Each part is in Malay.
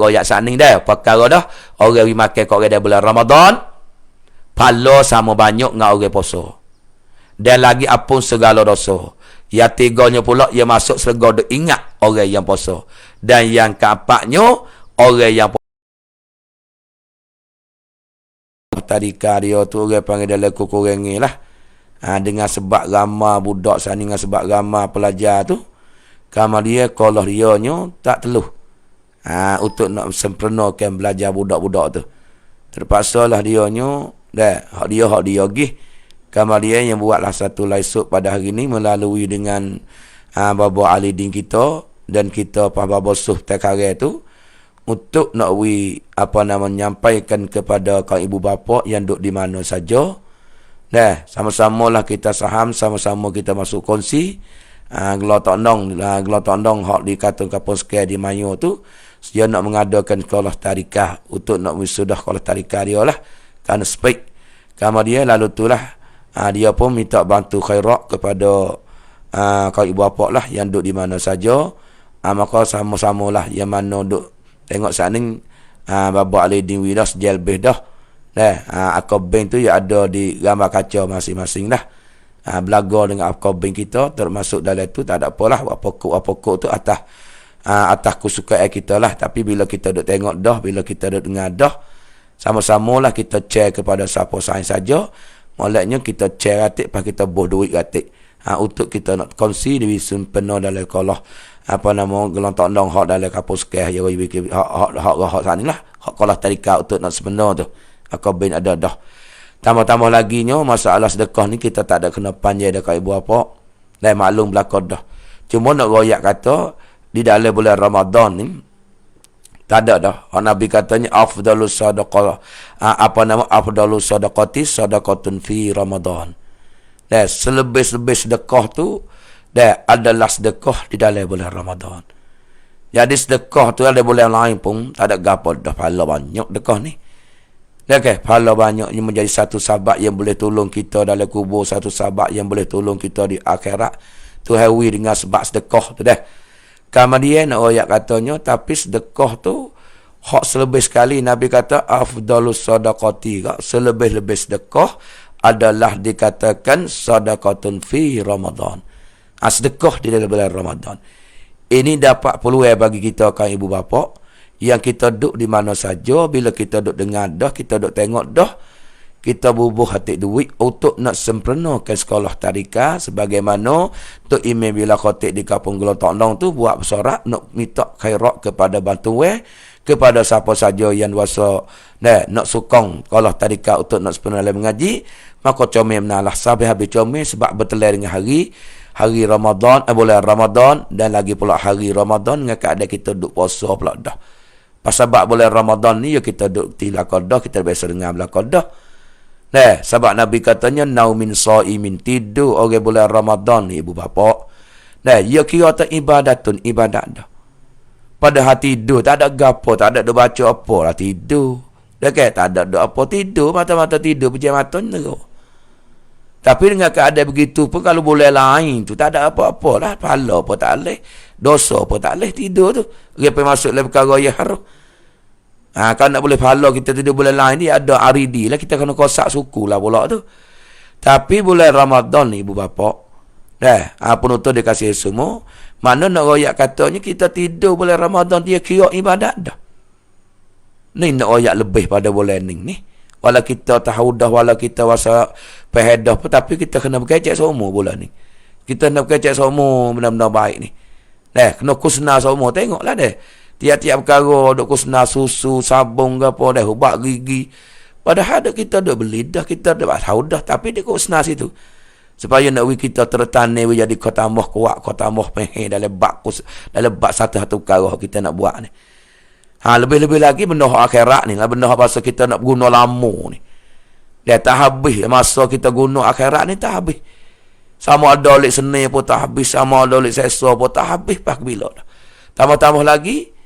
royak saning dah. Perkara dah orang wi makan kat orang dah bulan Ramadan. Pahala sama banyak dengan orang puasa. Dan lagi apun segala dosa. Yang tiganya pula ia masuk surga duk ingat orang yang puasa. Dan yang keempatnya orang yang tadika dia tu orang panggil dalam kukurengi lah. Dengan sebab ramah budak sana, dengan sebab ramah pelajar tu, kamar dia kalau dia nyo tak teluh untuk nak sempurnakan belajar budak-budak tu. Terpaksalah dia nyo hak dia gih kamar dia yang buatlah satu laisuk pada hari ni melalui dengan Baba Ali Din kita dan kita Baba Suh Tekare tu untuk nak menyampaikan kepada kaum ibu bapa yang duduk di mana saja. Sama-samalah kita saham, sama-sama kita masuk kongsi. Gelotondong hak di Katun Kapun Sekar di Mayu tu, dia nak mengadakan sekolah tarikah untuk nak wisudah sekolah tarikah dia lah. Kerana spek kamar dia lalu tu lah dia pun minta bantu khairat kepada kaum ibu bapa lah yang duduk di mana saja. Maka sama-samalah yang mana duduk tengok sana Baba Ali Din Widas jelbeh dah. Akobeng tu yang ada di gambar kaca masing-masing dah. Belaga dengan akobeng kita termasuk dalam tu tak ada apalah pokok tu atas kesukaan kita lah. Tapi bila kita duk tengok dah, bila kita duk dengar dah, sama-samalah kita share kepada siapa saja. Moleknya kita share ratik pas kita buh duit ratik. Untuk kita nak kongsi di penuh dalam kolah gelontok-gelontok hak dalam kapus keh ya hak sana lah. Hak kolah tarikah untuk nak sebenar tu. Akobin ada dah. Tambah-tambah lagi nya masalah sedekah ni kita tak ada kena panjai dekat ibu bapa. Dan maklum belakang dah. Cuma nak royak kata di dalam bulan Ramadan ni tak ada dah. Nabi katanya afdalus sadaqah afdalus sadaqati sadaqatun fi Ramadan. Dan selebih-lebih sedekah tu adalah sedekah di dalam bulan Ramadan. Jadi sedekah tu ada bulan lain pun tak ada gapo dah pahala banyak sedekah ni. Pahala banyak yang menjadi satu sebab yang boleh tolong kita dalam kubur, satu sebab yang boleh tolong kita di akhirat. Tu hawi dengan sebab sedekah tu dah. Kemudian ayat katanya tapi sedekah tu hak selebih sekali Nabi kata afdalus sadaqati, selebih-lebih sedekah adalah dikatakan sadaqatun fi Ramadan. Sedekah di dalam bulan Ramadan. Ini dapat peluang bagi kita kan ibu bapa yang kita duduk di mana saja, bila kita duduk dengar dah, kita duduk tengok dah, kita bubuh hati duit untuk nak sempurnakan sekolah tarikah sebagaimana Tok Imam bila khotik di Kampung Gelontok tu buat bersorak nak minta khairat kepada bantuan kepada siapa saja yang wasa nak sokong sekolah tarikah untuk nak sempurna mengaji. Maka comel menalah sampai habis comel sebab bertelan dengan hari Ramadan, bulan Ramadan dan lagi pula hari Ramadan dengan keadaan kita duduk puasa pula dah. Pasal sebab bulan Ramadan ni ya kita duduk tilakah dah, kita biasa dengar belakang dah. Sebab Nabi katanya naumin saimin, tidur orang bulan Ramadan ni ibu bapa. Ya kira tak ibadatun, ibadat dah. Padahal tidur tak ada gapo, tak ada baca apa lah tidur. Tak ada apa tidur, mata-mata tidur pejam mata ni. Tapi dengan keadaan begitu pun kalau boleh lain tu tak ada apa-apa lah. Pahala pun tak boleh. Dosa pun tak boleh tidur tu. Dia pergi masuk dalam perkara yang haram. Kalau nak boleh pahala kita tidur boleh lain ni ada aridi lah. Kita kena kosak suku lah pula tu. Tapi bulan Ramadan ni ibu bapa. Penutup dia kasih semua. Mana nak royak katanya kita tidur bulan Ramadan dia kira ibadat dah. Ni nak royak lebih pada bulan ni. Walau kita tahu dah, walau kita wasa pehedah pun, tapi kita kena berkecek semua bulan ni. Kita nak berkecek semua benar-benar baik ni. Kena kusna semua. Tengoklah deh. Tiap-tiap perkara duk kusna susu, sabun ke apa dah, ubat gigi. Padahal kita duk beli dah, kita dah tahu dah, tapi dia kusna situ. Supaya nak kita tertane jadi kau tambah kuat, kau tambah pehe dalam bab satu-satu perkara kita nak buat ni. Lebih-lebih lagi benda akhirat ni lah, benda masa kita nak guna lama ni. Dia tak habis masa kita guna akhirat ni, tak habis. Sama ada olik seni pun tak habis, sama ada olik sesa pun tak habis pas bila dah. Tambah-tambah lagi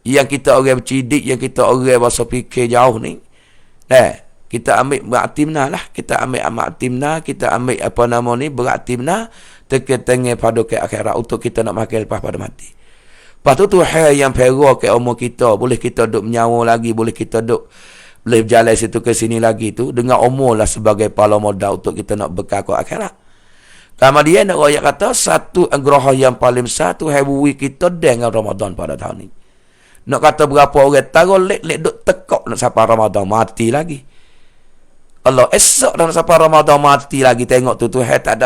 yang kita orang bercidik, yang kita orang bahasa fikir jauh ni. Kita ambil beraktimna lah, kita ambil amaktimna, kita ambil beraktimna terketengah pada ke akhirat untuk kita nak makan lepas pada mati. Lepas tu Tuhan yang pera ke umur kita. Boleh kita duk menyawa lagi. Boleh kita duk boleh berjalan situ ke sini lagi tu. Dengan umur lah sebagai pala modal untuk kita nak bekal ke akhirat. Kemudian nak royak kata, satu anugerah yang paling besar Tuhan beri kita dengan Ramadan pada tahun ni. Nak kata berapa orang taruh lek-lek duk tekok nak sampai Ramadan. Mati lagi. Allah esok dah nak sampai Ramadan mati lagi. Tengok tu Tuhan tak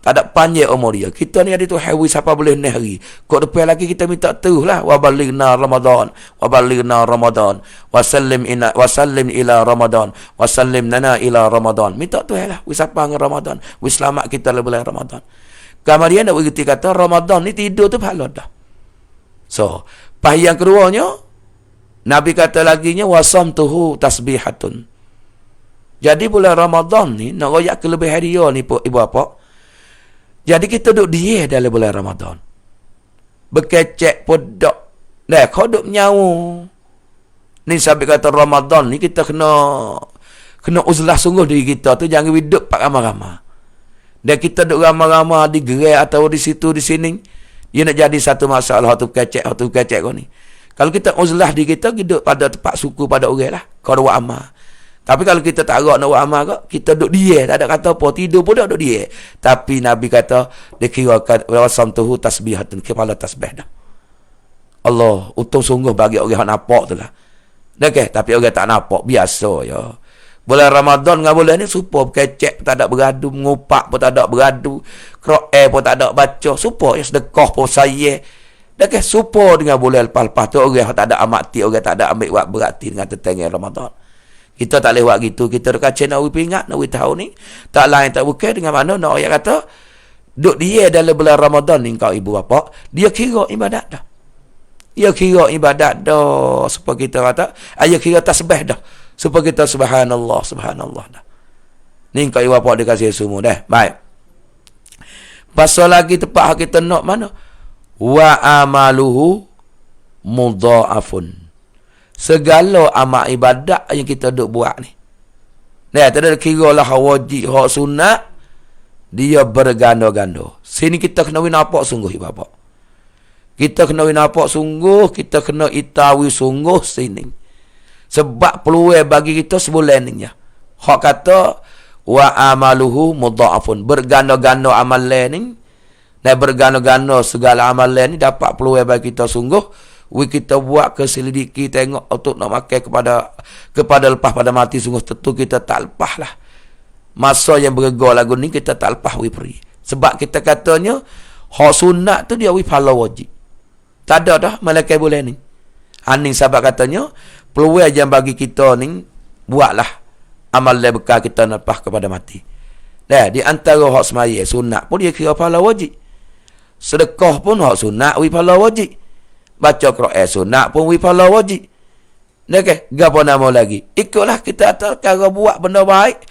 ada panjang umur dia. Kita ni ada Tuhan beri siapa boleh ni hari. Kok depan lagi kita minta terus lah. Wa balighna Ramadan. Wa balighna Ramadan. Wa sallim ila Ramadan. Wa sallim lana ila Ramadan. Minta Tuhan lah. Wa siapa dengan Ramadan. Wa selamat kita le bulan Ramadan. Kemudian nak berhenti kata Ramadan ni tidur tu pahala dah. So, pas yang keduanya Nabi kata laginya wasamtuhu tasbihatun. Jadi bulan Ramadan ni nak royak kelebihan dia ni ibu bapa. Jadi kita duduk dia dalam bulan Ramadan. Berkecek podok. Dah kau duduk menyawa. Ni sampai kata Ramadan ni kita kena uzlah sungguh diri kita tu, jangan hidup pak ramah-ramah. Dan kita duduk ramah-ramah di gerai atau di situ di sini. Ia nak jadi satu masalah tu kecek kau ni. Kalau kita uzlah diri kita hidup pada tempat suku pada orang lah. Kau buat amal. Tapi kalau kita tak agak nak buat amal kok, kita duduk dia, tak ada kata apa, tidur pun duduk dia. Tapi Nabi kata, dia kira wasamtuhu tasbihatun, kepala tasbih dah. Allah, untung sungguh bagi orang yang nampak tu lah. Okay? Tapi orang tak nampak, biasa ya. Bulan Ramadan dengan bulan ni, supaya kecek pun tak ada beradu, mengupak pun tak ada beradu, Quran pun tak ada baca, supaya sedekah pun saya. Okay? Supaya dengan bulan lepas-lepas tu, orang tak ada amati, orang tak ada ambil waktu berarti dengan tetangga Ramadan. Kita tak boleh buat gitu. Kita dekat nak ingat, nak tahu ni. Tak lain tak bukan dengan mana nak ayat kata, duk dia dalam bulan Ramadan ni kau ibu bapa, dia kira ibadat dah. Dia kira ibadat dah. Supaya kita kata, dia kira tasbih dah. Supaya kita subhanallah dah. Ni kau ibu bapa dia kasih semua dah. Baik. Pasal lagi tempat kita nak mana? Wa amaluhu mudha'afun. Segala amal ibadat yang kita duk buat ni. Nah, tak ada kira lah wajib, hak sunat, dia berganda-ganda. Sini kita kena nampak sungguh, ibu bapa. Kita kena nampak sungguh, kita kena itawi sungguh sini. Sebab peluang bagi kita sebulan ni. Hak kata, wa amaluhu mudha'afun. Berganda-ganda amalan ni. Dan berganda-ganda segala amalan ni dapat peluang bagi kita sungguh. Kita buat keselidiki tengok untuk nak makan kepada lepas pada mati sungguh tentu kita tak lepas lah. Masa yang bergegar lagu ni kita tak lepas peri. Sebab kita katanya hak sunat tu dia pahala wajib. Tak ada dah malaikat boleh ni. Aning sahabat katanya peluang yang bagi kita ni buatlah amal yang bekal kita lepas kepada mati. Dah di antara hak semaya sunat pun dia kira pahala wajib. Sedekah pun hak sunat pahala wajib. Baca Quran sunat pun pahala wajib. Okey, gapo nama lagi? Ikutlah kita kalau buat benda baik,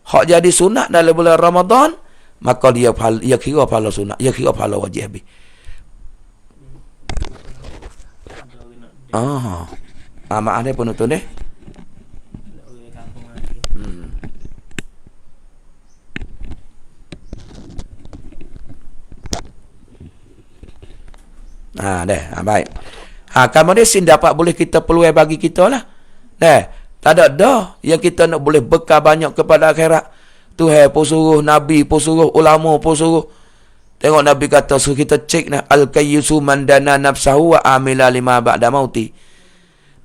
hak jadi sunat dalam bulan Ramadan, maka dia kira pahala sunat, dia kira pahala wajib habis. Maaf ni penonton ni. Baik. Kemudian sin dapat boleh kita peluang bagi kita lah. Tak ada dah yang kita nak boleh bekal banyak kepada akhirat. Tuhan pun suruh, Nabi pun suruh, ulama pun suruh. Tengok Nabi kata, suruh kita cek nah, al-kayyisu man dana nafsahu wa amila lima ba'da mauti.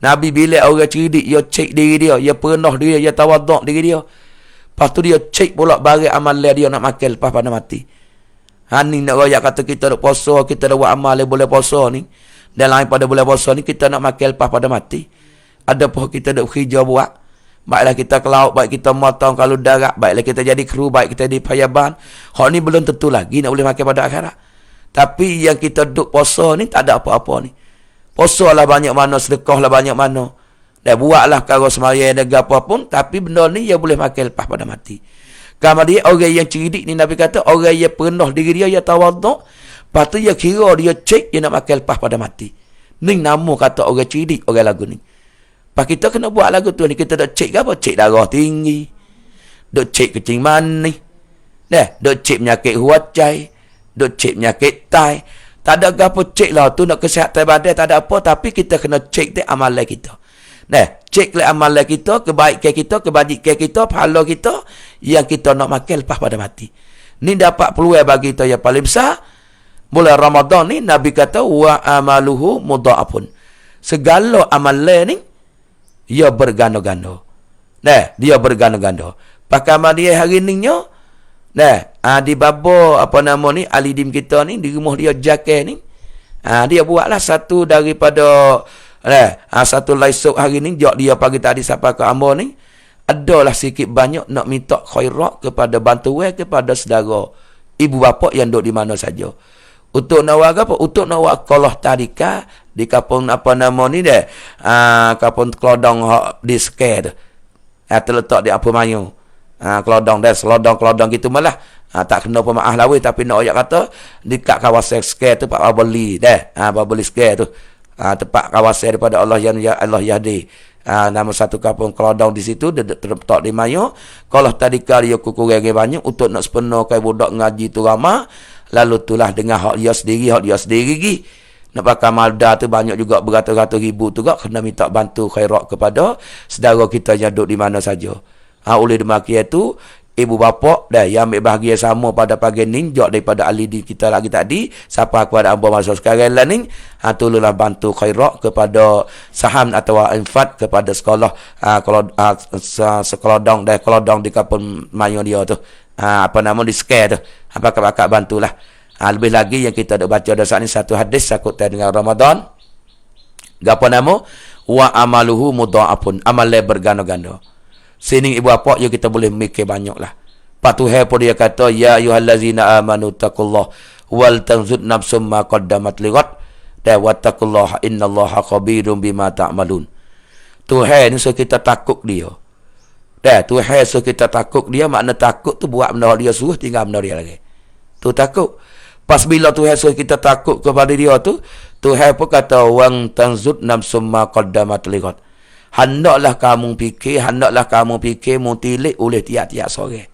Nabi bila orang cerdik, dia cek diri dia, dia penuh diri dia, dia tawaduk diri dia. Lepas tu dia cek pula barang amalan dia nak makan lepas pada mati. Ni nak royak kata kita nak puasa, kita nak buat amal boleh puasa ni. Dan lain pada bulan puasa ni kita nak makan lepas pada mati. Ada pun kita nak kerja buat. Baiklah kita ke laut, baik kita motong kalau darat, baiklah kita jadi kru, baik kita jadi payaban. Hak ni belum tentu lagi nak boleh makan pada akhirat. Tapi yang kita duduk puasa ni tak ada apa-apa ni. Puasa lah banyak mana, sedekah lah banyak mana. Dan buatlah kalau semaya dan apa pun, tapi benda ni dia boleh makan lepas pada mati. Kemudian orang yang cerdik ni Nabi kata, orang yang penuh diri dia, dia tawaduk. Lepas tu dia kira, dia cek, dia nak makan lepas pada mati. Ni nama kata orang cerdik, orang lagu ni. Lepas kita kena buat lagu tu ni, kita dah cek apa? Cek darah tinggi. Duk cek kencing manis. Duk cek penyakit huacai. Duk cek penyakit tai. Tak ada apa cek lah tu nak kesihatan badan tak ada apa, tapi kita kena cek tu amalan kita. Nah, cek le amalan kita, kebaikan kita, kebajikan kita, pahala kita yang kita nak makan lepas pada mati. Ni dapat peluang bagi kita yang paling besar. Bulan Ramadan ni Nabi kata wa amaluhu mudha'afun. Segala amalan ni ia berganda-ganda. Nah, dia berganda-ganda. Pakai amal dia hari ni nyo. Nah, di babo apa nama ni alidim kita ni di rumah dia Jakar ni. Dia buatlah satu daripada satu laisuk hari ni dia pagi tadi sampai ke Ambo ni. Adalah sikit banyak nak minta khairat kepada bantuan kepada saudara ibu bapa yang duduk di mana saja. Untuk nak apa? Untuk nak buat kolah tadika di kampung apa nama ni dah. Kampung Kelodong di Sked. Terletak di apa mayu. Kelodong dah, kelodong gitu malah. Tak kena pemaaf lawi tapi nak ayat kata dekat kawasan Sked tu Pak Babeli dah. Babeli Sked tu. Tempat kawasan daripada Allah yang Allah Yahdi. Nama satu kampung Kelodong di situ terletak di mayu. Kalau tadika dia kurang banyak untuk nak sepenuhkan budak ngaji tu ramah. Lalu itulah dengan hak dia sendiri lagi. Nak pakai malda tu banyak juga beratus-ratus ribu tu juga kena minta bantu khairat kepada saudara kita yang duduk di mana saja. Oleh demikian tu ibu bapa dah yang ambil bahagian sama pada pagi ni daripada ahli di kita lagi tadi siapa kepada hamba masa sekarang lah ni tolonglah bantu khairat kepada saham atau infak kepada sekolah kalau sekolodong dah kelodong di kampung mayu dia tu apa nama di Sked tu pakak bantulah. Lebih lagi yang kita ada baca dah saat ni satu hadis sakut dengan Ramadan. Apa nama? Wa amaluhu mudha'afun. Amalan berganda-ganda. Sini ibu bapa yang kita boleh mikir banyaklah. Patuhai pun dia kata ya ayyuhallazina amanu taqullah wal tanzur nafsum ma qaddamat lighad wa taqullaha innallaha khabirum bima ta'malun. Tuhan ni suruh kita takut dia. Tuhan suruh kita takut dia, makna takut tu buat benda dia suruh tinggal benda dia lagi. Tu takut. Pas bila Tuhan suruh kita takut kepada dia tu, Tuhan pun kata wang tanzud nafsum ma qaddamat lighad. Hendaklah kamu fikir mutilik oleh tiap-tiap sore.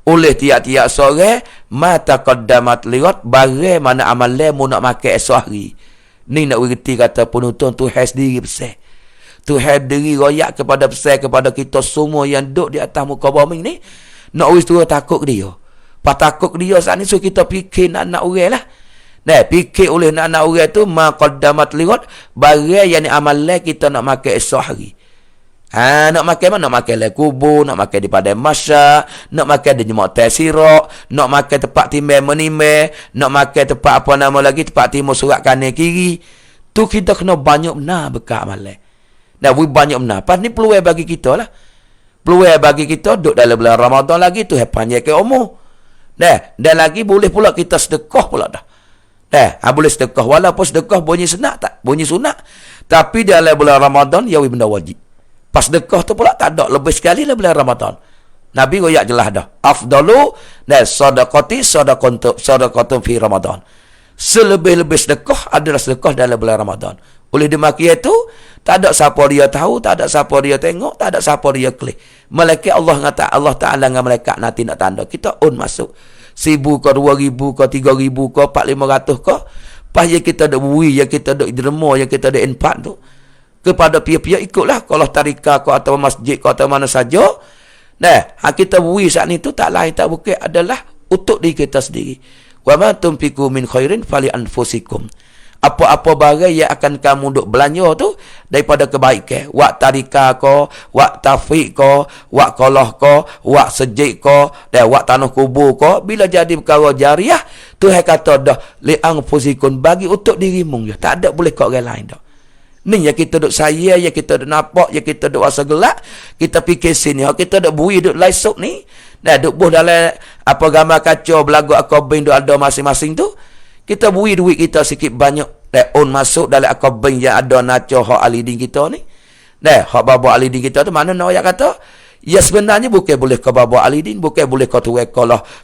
Oleh tiap-tiap sore mata qaddamat lighad barang mana amalan mu nak makan esok hari. Ni nak bererti kata penonton Tuhan sendiri besar. Tuhan diri royak kepada besar kepada kita semua yang duduk di atas muka bumi ni. Nak wis tu takut dia. Pas takut dia saat ni so kita fikir nak orang lah. Fikir oleh nak orang tu ma qaddamat lighad barang yang amalan kita nak makan esok hari. Nak makan mana? Nak makan le kubur, nak makan di padang masya, nak makan di nyemak teh sirok, nak makan tempat timbang menimeh, nak makan tempat apa nama lagi, tempat timur surat kanan kiri. Tu kita kena banyak benar bekal amalan. Banyak benar. Pas ni peluang bagi kita lah. Peluang bagi kita duduk dalam bulan Ramadan lagi tu panjangkan umur. Dan lagi boleh pula kita sedekah pula dah. Boleh sedekah. Walaupun sedekah bunyi sunat tak? Bunyi sunat. Tapi dalam bulan Ramadan, ya benda wajib. Pas sedekah tu pula tak ada. Lebih sekali dalam bulan Ramadan. Nabi royak jelas dah. Afdalu dan sadaqatun fi Ramadan. Selebih-lebih sedekah adalah sedekah dalam bulan Ramadan. Oleh demikian itu, tak ada siapa dia tahu, tak ada siapa dia tengok, tak ada siapa dia klik. Malaikat Allah Ta'ala dengan malaikat nanti nak tanda. Kita masuk. 1,000 ke 2,000 ke 3,000 ke 4,500 ke. Pas yang kita ada bui, yang kita ada derma, yang kita ada infak tu. Kepada pihak-pihak ikutlah. Kalau tarikah ke atau masjid ke atau mana saja. Kita bui saat ni tu tak lain tak bukan adalah untuk diri kita sendiri. Wa ma tunfiqu min khairin fali anfusikum. Apa-apa barang yang akan kamu duk belanja tu daripada kebaikan. Wak tarikah ko, wak tafiq ko, wak kolah ko, wak sejik ko, dan wak tanah kubur ko. Bila jadi perkara jariah, Tuhan kata dah li'ang fusikun bagi untuk dirimu. Tak ada boleh kat orang lain dah. Ni yang kita duk saya, yang kita duk nampak, yang kita duk rasa gelak. Kita fikir sini, kita duk bui, duk laisuk ni. Duk buh dalam apa gambar kacau, belagu akobin duk ada masing-masing tu. Kita bui duit kita sikit banyak. Masuk dalam akobin yang ada naco hak alidin kita ni. Hak baba alidin kita tu mana nak ayat kata? Ya sebenarnya bukan boleh ke baba alidin, bukan boleh ke tuai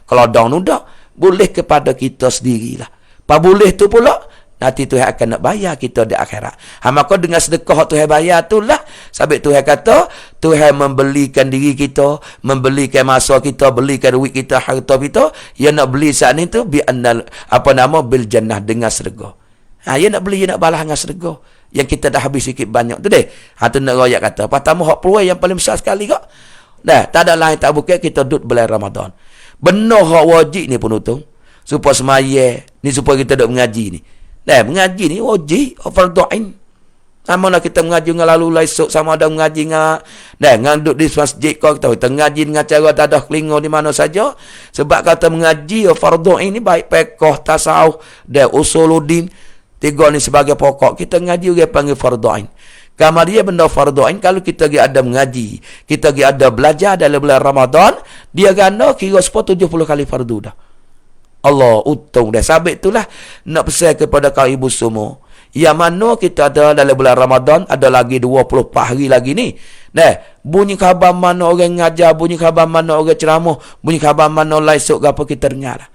kelodong nudak. Boleh kepada kita sendirilah. Apa boleh tu pula? Nanti Tuhan akan nak bayar kita di akhirat. Maka dengan sedekah Tuhan bayar tu lah. Sebab Tuhan kata, Tuhan membelikan diri kita, membelikan masa kita, belikan duit kita, harta kita. Ia nak beli saat ni tu bil jannah dengan syurga. Ia nak beli, ia nak balas dengan syurga. Yang kita dah habis sikit banyak tu deh. Tu nak royak kata. Pertama hak peluang yang paling besar sekali kok. Dah, tak ada lain tak bukan kita duduk bulan Ramadan. Benar hak wajib ni penutung. Supaya semaya ni, supaya kita duduk mengaji ni. Dah, mengaji ni wajib, fardhu ain. Sama nak kita mengaji dengan lalu esok, sama ada mengaji dengan duduk di masjid kau, kita mengaji dengan cara tadah kelingo di mana saja. Sebab kata mengaji fardhu ain ni baik fiqh, tasawuf dan usuluddin. Tiga ni sebagai pokok. Kita mengaji dia panggil fardhu ain. Kamar dia benda fardhu ain kalau kita pergi ada mengaji, kita pergi ada belajar dalam bulan Ramadan, dia gana kira 70 kali fardu dah. Allah untung dah. Sabit itulah nak pesan kepada kaum ibu semua. Yang mana kita ada dalam bulan Ramadan, ada lagi 24 hari lagi ni. Bunyi khabar mana orang ngajar, bunyi khabar mana orang ceramah, bunyi khabar mana esok apa kita dengar lah.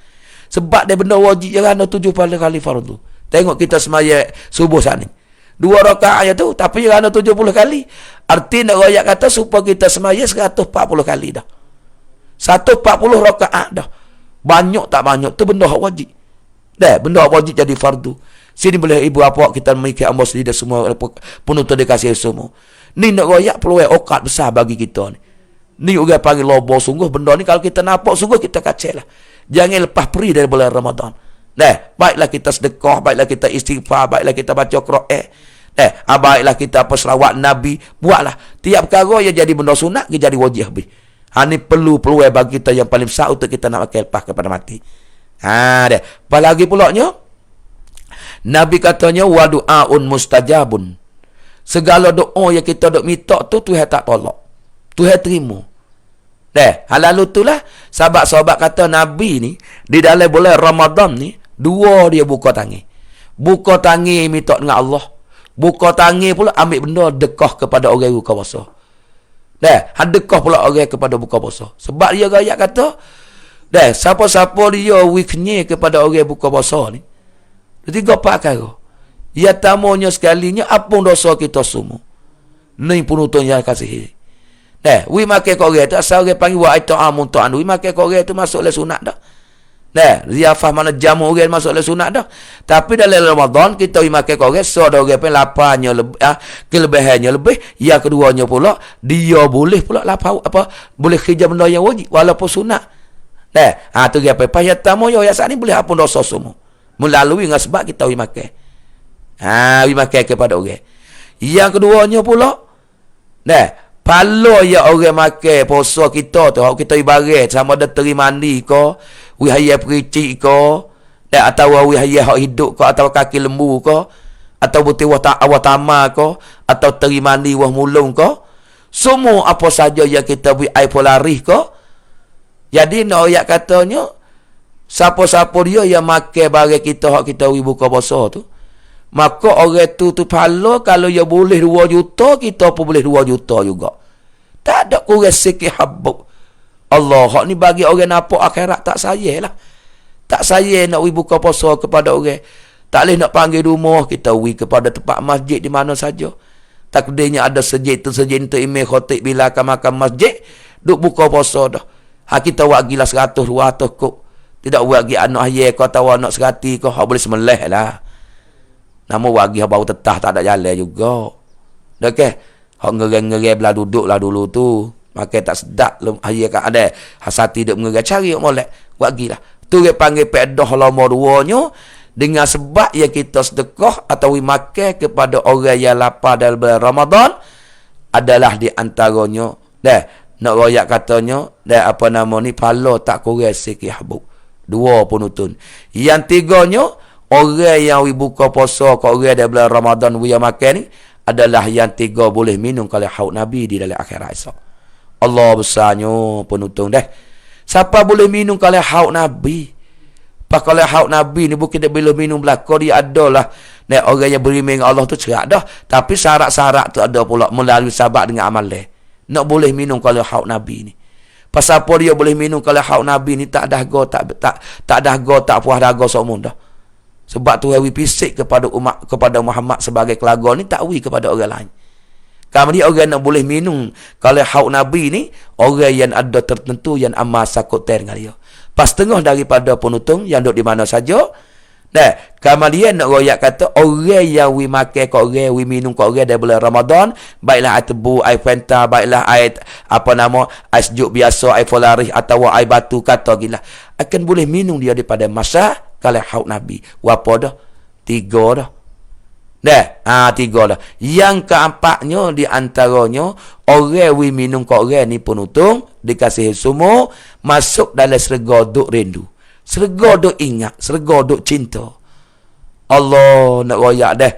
Sebab dia benda wajib jangan 70 kali fardu. Tengok kita semaya subuh saat ni. 2 rakaat aja tu, tapi jangan 70 kali. Arti nak royak kata supaya kita semaya 140 kali dah. 140 rakaat dah. Banyak tak banyak tu benda wajib. Benda wajib jadi fardu. Sini boleh ibu apa kita memikir ambos lidah semua penuntut dikasih semua. Ni nak royak peluang okat besar bagi kita ni. Ni orang panggil lobo sungguh benda ni kalau kita nampak sungguh kita kacau lah. Jangan lepas peri dari bulan Ramadan. Baiklah kita sedekah, baiklah kita istighfar, baiklah kita baca Quran. Baiklah kita apa selawat Nabi, buatlah. Tiap perkara yang jadi benda sunat, dia jadi wajib habis. Ni perlu peluang bagi kita yang paling besar untuk kita nak pakai lepas kepada mati. Apalagi pulaknya Nabi katanya wa du'aun mustajabun. Segala doa yang kita dok minta tu Tuhan tak tolak. Tuhan terima. Lalu itulah sahabat-sahabat kata Nabi ni di dalam bulan Ramadan ni dua dia buka tangi. Buka tangi minta dengan Allah. Buka tangi pula ambil benda dekah kepada orang buka puasa. Dekah pula orang kepada buka puasa. Sebab dia gaya kata siapa-siapa dia weaknya kepada orang buka puasa ni. Tiga perkara. Ya tamunya sekalinya apun dosa kita semua. Ni penuntun yang kasih. We makan korek tu asal orang panggil wa ta'amun ta'an. We makan korek tu masuk le sunat dah. Ziyafah mana jamu orang masuk le sunat dah. Tapi dalam Ramadan kita we makan korek so ada orang pun laparnya lebih kelebihannya lebih. Yang keduanya pula dia boleh pula lapar boleh kerja benda yang wajib walaupun sunat. Tu dia apa ya tamu ya saat ni boleh apun dosa semua. Melalui dengan sebab kita we makan. We makan kepada orang. Yang keduanya pula pala ya orang makan puasa kita tu, kita ibarat sama ada teri mandi ke, we hayat pericik ke, atau we hayat hak hidup ke, atau kaki lembu ke, atau buti awak tama ke, atau teri mandi wah mulung ke. Semua apa saja yang kita beri air polaris ke. Jadi nak ayat katanya siapa-siapa dia yang makan barang kita hak kita buka puasa tu, maka orang tu pahala kalau dia boleh 2 juta, kita pun boleh 2 juta juga. Tak ada kurang sikit habuk. Allah hak ni bagi orang nampak akhirat tak sayalah. Tak saya nak buka puasa kepada orang. Tak boleh nak panggil rumah, kita kepada tempat masjid di mana saja. Takdirnya ada sejid tu imam khatib bila akan makan masjid, duk buka puasa dah. Kita buat gila 100 200 kok. Tidak buat lagi anak ayah kau tahu anak serati kau boleh semelih lah. Namun bagi bau tetah tak ada jalan juga. Okey. Hak ngerai-ngerai belah duduk lah dulu tu. Makan tak sedap ayah kan ada. Hasati duk ngerai cari molek. Buat gilah. Tu dia panggil pedah lama duanya dengan sebab yang kita sedekah atau makan kepada orang yang lapar dalam bulan Ramadan adalah di antaranya nak royak katanya apa nama ni pala tak kurang sikit habuk. 2 penutun. Yang tiganya orang yang buka puasa ke orang dalam bulan Ramadan yang makan ni adalah yang 3 boleh minum kalau haud Nabi di dalam akhirat esok. Allah besarnya penutun siapa boleh minum kalau haud Nabi? Kalau haud Nabi ni bukan dia boleh minum belakang dia adalah orang yang beriman dengan Allah tu cerak dah. Tapi syarat-syarat tu ada pula melalui sahabat dengan amal nak boleh minum kalau haud Nabi ni. Pasal apa dia boleh minum kalau haud Nabi ni tak dahaga tak dahaga tak puas dahaga semua dah. Sebab tu wi pisik kepada umat kepada Muhammad sebagai kelaga ni tak wi kepada orang lain. Kemudian orang nak boleh minum kalau haud Nabi ni, orang yang ada tertentu yang amal sakut dengan dia. Pas tengah daripada penutung yang duduk di mana saja. Nah, kemudian nak royak kata orang yang wi makan kau orang, wi minum kau orang dari bulan Ramadan, baiklah air tebu, air Fanta, baiklah air apa nama, air sejuk biasa, air Polaris atau air batu kata gila, akan boleh minum dia daripada masa kalau haud Nabi. Apa dah? 3 dah. Dah, 3 dah. Yang keempatnya di antaranya orang wi minum kau orang ni penutung dikasih semua masuk dalam serga duk rindu. Serga duk ingat, serga duk cinta. Allah nak royak dah.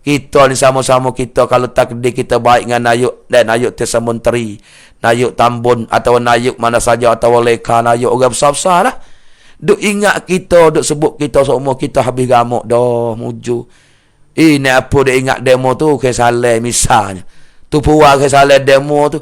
Kita ni sama-sama kita kalau takdir kita baik dengan nayuk dan nayuk Tesa Menteri, nayuk Tambun atau nayuk mana saja atau leka nayuk orang besar-besar lah. Duk ingat kita, duk sebut kita semua kita habis gamuk dah muju. Ini apa dia ingat demo tu ke salah misalnya. Tu puas ke salah demo tu.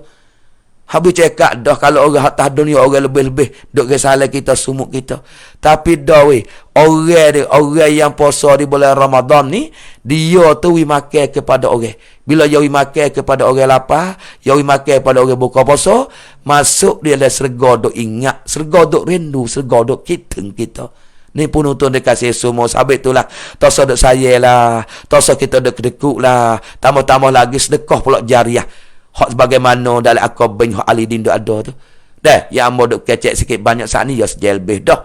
Habis cakap dah kalau orang atas dunia orang lebih-lebih duk ke salah kita sumuk kita. Tapi dah weh, orang yang puasa di bulan Ramadan ni, dia tu wi makan kepada orang. Bila dia wi makan kepada orang lapar, dia wi makan kepada orang buka puasa, masuk dia dalam serga duk ingat, serga duk rindu, serga duk kiteng kita. Ni penonton dia kasih semua. Sabit tu lah. Tosa duk saya lah. Tosa kita duk kedekuk lah. Tambah-tambah lagi sedekah pula jariah. Hak sebagaimana dalam akab bin Hak Ali Din duk ada tu. Dah, yang mau duk kecek sikit banyak saat ni ya sejel lebih dah.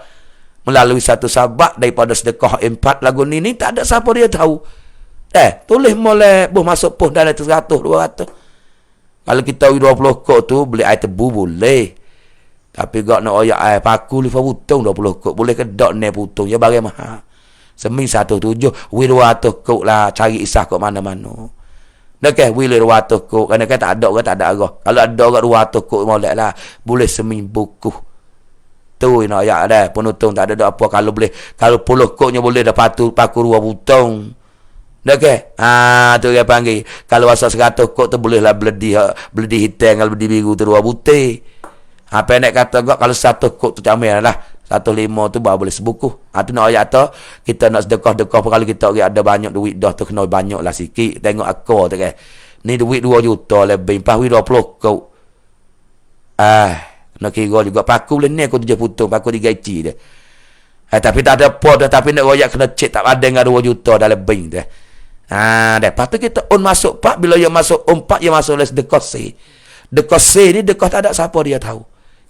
Melalui satu sabak daripada sedekah 4 lagu ni tak ada siapa dia tahu. Tulis boleh masuk pun dalam 100 200. Kalau kita 20 kok tu beli air tebu boleh. Tapi gak nak oyak air paku 5 putung 20 kok. Boleh ke dok ne putung ya bagi mahal. Semi 17 wi 200 kok lah cari isah kok mana-mana. Okey, wi 200 kok. Kan tak ada ke tak ada arah. Kalau ada kat 200 kok molek lah. Boleh semi buku. Tu nak oyak dah. Penutung tak ada apa kalau boleh. Kalau 10 koknya boleh dah paku 2 putung. Okey. Tu dia panggil. Kalau asal 100 kok tu boleh lah beledi hitam kalau beledi biru tu 2 putih. Pendek kata gak kalau 1 kok tu camil lah. 1.5 tu baru boleh sebuku. Tu nak ayat tu kita nak sedekah-dekah kalau kita ada banyak duit dah tu kena banyak lah sikit. Tengok akar tu kan. Ni duit 2 juta lebih. 20 kok. Nak kira juga paku boleh ni aku 7 putung, paku 3 eci dia. Tapi tak ada apa dah, tapi nak royak kena cek tak ada dengan 2 juta dah lebih dah. Dah. Lepas tu kita masuk 4, bila yang masuk 4 yang masuk les dekah C. Dekah C ni dekah tak ada siapa dia tahu.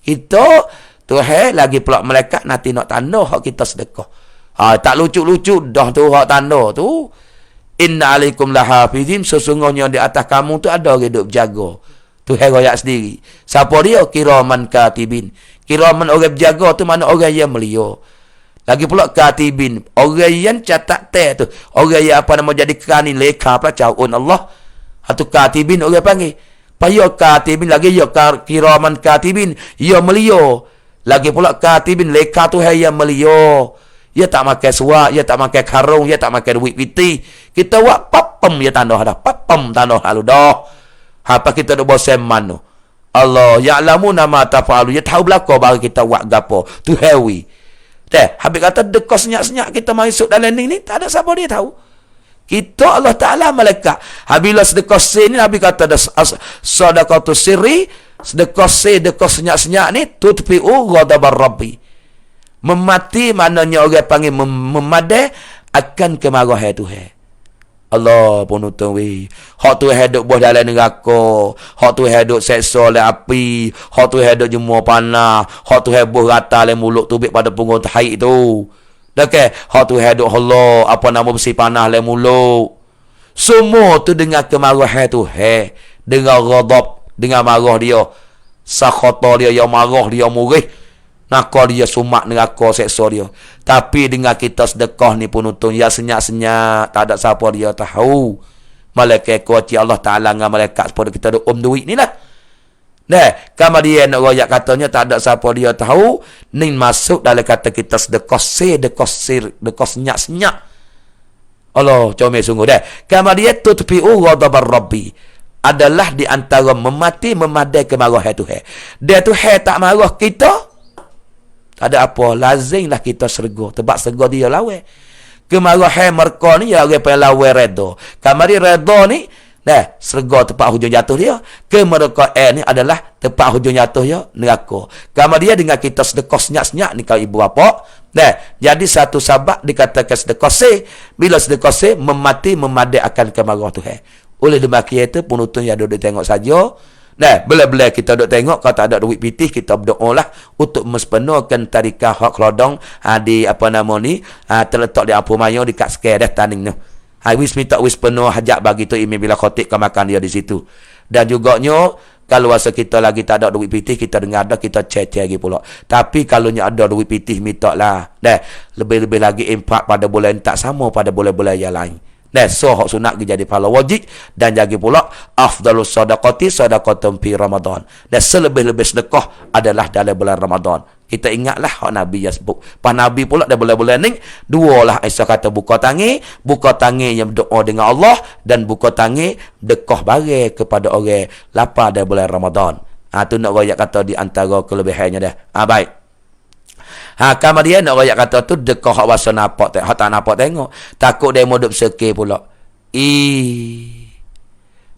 Kita Tuhan lagi pula malaikat nanti nak tanda hak kita sedekah. Tak lucu-lucu dah tu hak tanda tu. Inna alaikum lahafizin, sesungguhnya di atas kamu tu ada orang duk berjaga. Tuhan royak sendiri. Siapa dia? Kiraman katibin. Kiraman orang berjaga tu mana orang yang mulia. Lagi pula katibin, orang yang catat teh tu. Orang yang apa nama jadi kerani leka pelacauan Allah. Atau katibin orang panggil. Paya katibin lagi ya kiraman katibin, ya mulia. Lagi pula katibin leka tu hai yang mulia. Ya tak makan suak, ya tak makan karung, ya tak makan duit piti. Kita buat papam ya tanah dah. Papam tanah lalu dah. Apa kita nak bosan mana? Allah ya'lamu nama tafa'alu. Ya tahu belaka bagi kita buat gapo. Tu hewi. Habis kata dekat senyap-senyap kita masuk dalam ni tak ada siapa dia tahu. Kita Allah Ta'ala malaikat. Habis sedekah sin ni Nabi kata sadaqatu sirri, sedekah sin, sedekah senyap-senyap ni tutfi'u ghadabar rabbi. Memati maknanya orang panggil memadai akan kemarahan Tuhan. Allah penuntun weh. Hak Tuhan duk buah dalam neraka, hak Tuhan duk seksa oleh api, hak Tuhan duk jemur panah, hak Tuhan buah rata oleh mulut tubik pada punggung tahi tu. Dah ke? Hak Tuhan duk Allah apa nama besi panah oleh mulut. Semua tu dengan kemarahan Tuhan, dengan ghadab, dengan marah dia. Sakhata dia yang marah dia murih. Naka dia sumak neraka seksa dia. Tapi dengan kita sedekah ni penuntun ya senyap-senyap, tak ada siapa dia tahu. Malaikat kuati Allah Ta'ala dengan malaikat supaya kita ada duit ni lah. Kemudian nak royak katanya tak ada siapa dia tahu. Ni masuk dalam kata kita sedekah sedekah senyap-senyap. Allah comel sungguh dah. Kemudian tutfi'u ghadabar rabbi. Adalah di antara memati memadai kemarahan Tuhan. Dia Tuhan tak marah kita. Tak ada apa, lazimlah kita serga. Sebab serga dia lawan. Kemarahan mereka ni ya orang panggil lawan redha. Kamari redha ni Nah, serga tempat hujung jatuh dia. Kemerdekaan ni adalah tempat hujung jatuh dia, neraka. Kemudian dengan kita sedekah senyak-senyak ni kau ibu bapa. Nah, jadi satu sabak dikatakan sedekah se. Bila sedekah se, memadai akan kemarah Tuhan. Oleh demikian itu, penonton yang duduk tengok saja. Nah, bila-bila kita duduk tengok, kalau tak ada duit pitih, kita berdoa lah untuk mempenuhkan tarikan hak kelodong di apa nama ni, terletak di Ampung Maya, dekat sekar dah tanding tu. Wis minta wis penuh hajat bagi tu imam bila khotib kau makan dia di situ. Dan juga nyo kalau rasa kita lagi tak ada duit pitih, kita dengar ada, kita cek lagi pula. Tapi kalau nya ada duit pitih, minta lah. Lebih-lebih lagi impak pada bulan tak sama pada bulan-bulan yang lain. So hak sunat jadi pahala wajib dan jadi pula afdalus sadaqati sadaqatun fi Ramadan. Dan selebih-lebih sedekah adalah dalam bulan Ramadan. Kita ingatlah hak Nabi yang sebut. Pas Nabi pula dalam bulan-bulan ni dua lah Aisyah kata buka tangi yang berdoa dengan Allah dan buka tangi dekah barang kepada orang lapar dalam bulan Ramadan. Tu nak royak kata di antara kelebihannya dah. Baik. Kemudian nak royak kata tu dekah hak wasa nampak hak tak nampak tengok. Takut dia mau duk sekir pula.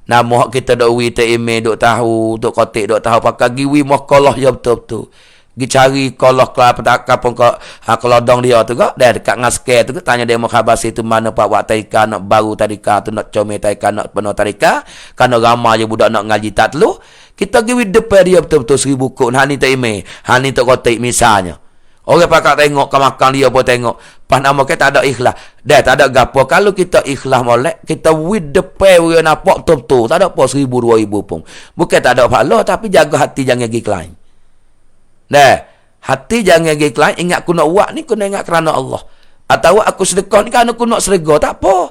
Nama hak kita duk wi te email duk tahu, duk kotik duk tahu pakai giwi makalah ya betul-betul. Gi cari kolah kapon kelodong dia tu kak dah dekat dengan sekir tu tanya dia mau khabar situ mana pak wak taika nak baru tadika tu nak comel taika nak penuh tadika kerana ramai je budak nak ngaji tak telu kita giwi depan dia betul-betul 1000 kok hani tak email hani tak kotik misalnya. Orang pakak tengok ke makan dia pun tengok. Pas nama kita tak ada ikhlas. Dah tak ada gapo. Kalau kita ikhlas molek, kita with the pay we nampak betul-betul. Tak ada apa 1000 2000 pun. Bukan tak ada pahala tapi jaga hati jangan pergi klaim. Hati jangan pergi klaim. Ingat aku nak buat ni kena ingat kerana Allah. Atau aku sedekah ni kerana aku nak sedekah. Tak apa.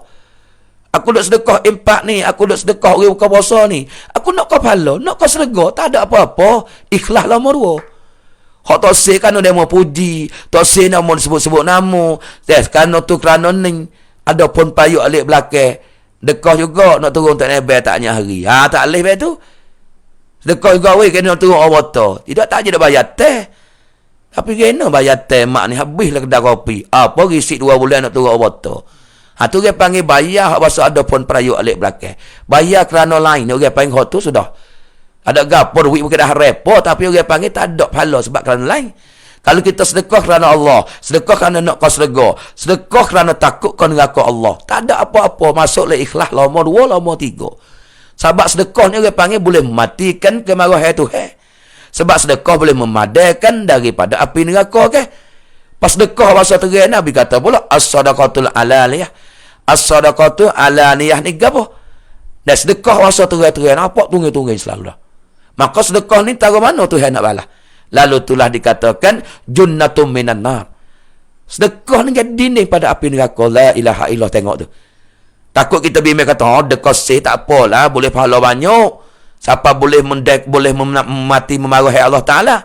Aku nak sedekah impak ni. Aku nak sedekah orang buka puasa ni. Aku nak kau pahala. Nak kau sedekah. Tak ada apa-apa. Ikhlas lah nombor 2. Hak tosik kan dia mau puji, tosik nak mau sebut-sebut nama. Kan tu kerana ni ada pun payuk alik belakang. Dekah juga nak turun tak nebel taknya hari. Tak leh bet tu. Dekah juga weh kena turun awata. Tidak tak je dak bayar teh. Tapi kena bayar teh mak ni habislah kedai kopi. Apa risik 2 bulan nak turun awata. Tu dia panggil bayar hak bahasa ada pun payuk alik belakang. Bayar kerana lain dia panggil hak tu sudah. Ada gapo duit bukan dah repot tapi orang panggil tak ada pahala sebab kerana lain. Kalau kita sedekah kerana Allah, sedekah kerana nak kau sedekah kerana takut kau neraka Allah. Tak ada apa-apa masuklah ikhlas nombor 2 nombor 3. Sebab sedekah ni orang panggil boleh mematikan kemarahan Tuhan. Sebab sedekah boleh memadaikan daripada api neraka ke. Pas sedekah bahasa terang Nabi kata pula as-sadaqatul alaniyah. As-sadaqatul alaniyah ni gapo? Dan sedekah bahasa terang apa tunggu-tunggu selalu dah. Maka sedekah ni taruh mana Tuhan nak balas. Lalu itulah dikatakan junnatum minan nar. Sedekah ni jadi ni pada api neraka. La ilaha illallah tengok tu. Takut kita bimbing kata, dekah sih tak apalah, boleh pahala banyak. Siapa boleh mati memarahi Allah Ta'ala.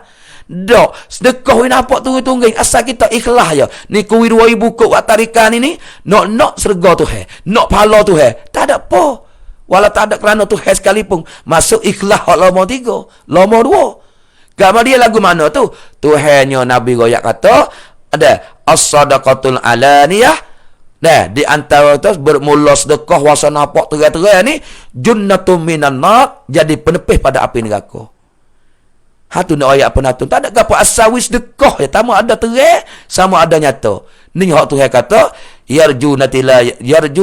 Dok, sedekah ni nampak tunggu-tunggu. Asal kita ikhlas je. Ni kuih 2000 kok buat tarikan ni. Nak serga Tuhan. Nak pahala Tuhan. Tak ada apa. Walau tak ada kerana Tuhan sekalipun. Masuk ikhlas nombor 3. Nombor 2. Gambar dia lagu mana tu? Tuhannya Nabi Royak kata. Ada. As-sadaqatul alaniyah. Di antara tu bermula sedekah wasa nampak terang-terang ni. Junnatum minan nar. Jadi penepih pada api neraka. Tu nak ayat penatun. Tak ada apa asawi sedekah. Sama ada terang. Sama ada nyata. Ni hak Tuhan kata. Yarju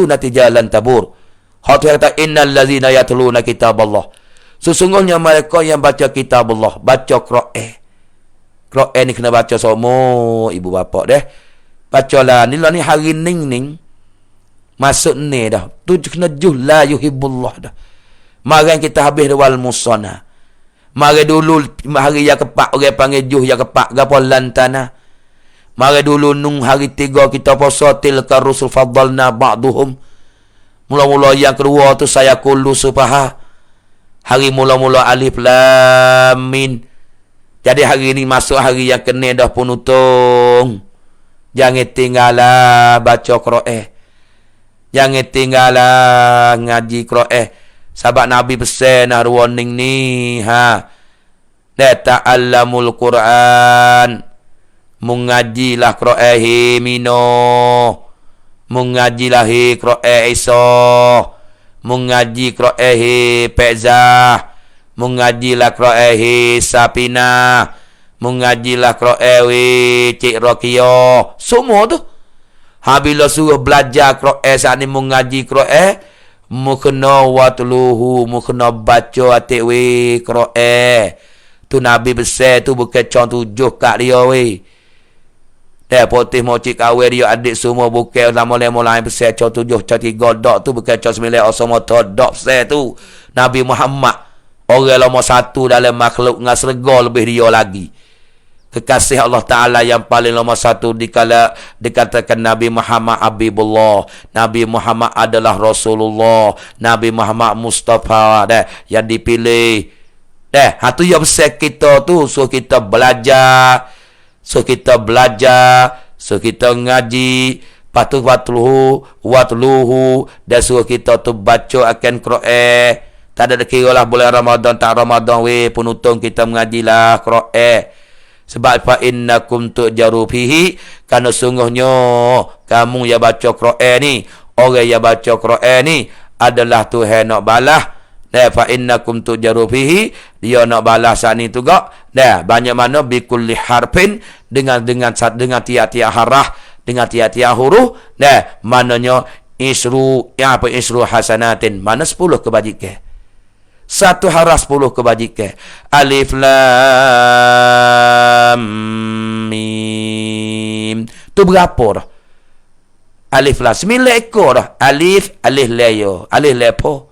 nati jalan tabur. Hak Tuhan kata innal ladzina yatluna kitaballah. Sesungguhnya mereka yang baca kitab Allah, baca Quran. Quran ni kena baca semua ibu bapa deh. Bacalah ni lah ni hari ning. Masuk ni dah. Tu kena juh la yuhibbullah dah. Mari kita habis wal musana. Mari dulu hari yang kepak orang panggil juh yang kepak gapo lantana. Mari dulu nung hari 3 kita puasa tilka rusul faddalna ba'duhum. Mula-mula yang kedua tu saya kullu subaha. Hari mula-mula alif lam mim. Jadi hari ni masuk hari yang kena dah penutung. Jangan tinggallah baca Quran. Jangan tinggallah ngaji Quran. Sebab Nabi pesan warning ni la ta'allamul Quran. Mengajilah Quran mino. Mengajilah Quran Isa. mengaji Qur'an Pezah, mengajilah Qur'an Sapina, mengajilah Qur'an Cik Rokiyo, semua tu. Bila suruh belajar Qur'an saat ni mengaji Qur'an, mukena watluhu, mukena baca atik Qur'an. Tu Nabi besar tu bukan contoh 7 kat dia Dah potih mocik kawin dia adik semua bukan lama-lama lain besar contoh 7 contoh 3 dok tu bukan contoh 9 semua dok besar tu. Nabi Muhammad orang nombor 1 dalam makhluk dengan serga lebih dia lagi. Kekasih Allah Ta'ala yang paling nombor 1 dikatakan Nabi Muhammad Habibullah. Nabi Muhammad adalah Rasulullah. Nabi Muhammad Mustafa yang dipilih. Tu yang besar kita tu. So kita belajar. So kita ngaji. Patuh watluhu. Dan suruh kita tu baca akan Qur'an. Tak ada kira lah bulan Ramadan tak Ramadan penutong kita mengajilah Qur'an. Sebab fa innakum tujaru fihi, kerana sungguhnya kamu yang baca Qur'an ni, orang yang baca Qur'an ni adalah Tuhan nak balas. Fa innakum tujaru fihi, dia nak balas saat ni juga. Banyak mana bikulli harfin, dengan tiap-tiap harah, dengan tiap-tiap huruf. Maknanya isru hasanatin, mana 10 kebajikan. 1 harah 10 kebajikan. Alif lam mim. Tu berapa dah? Alif lam 9 ekor dah. Alif layo. Alif lepo.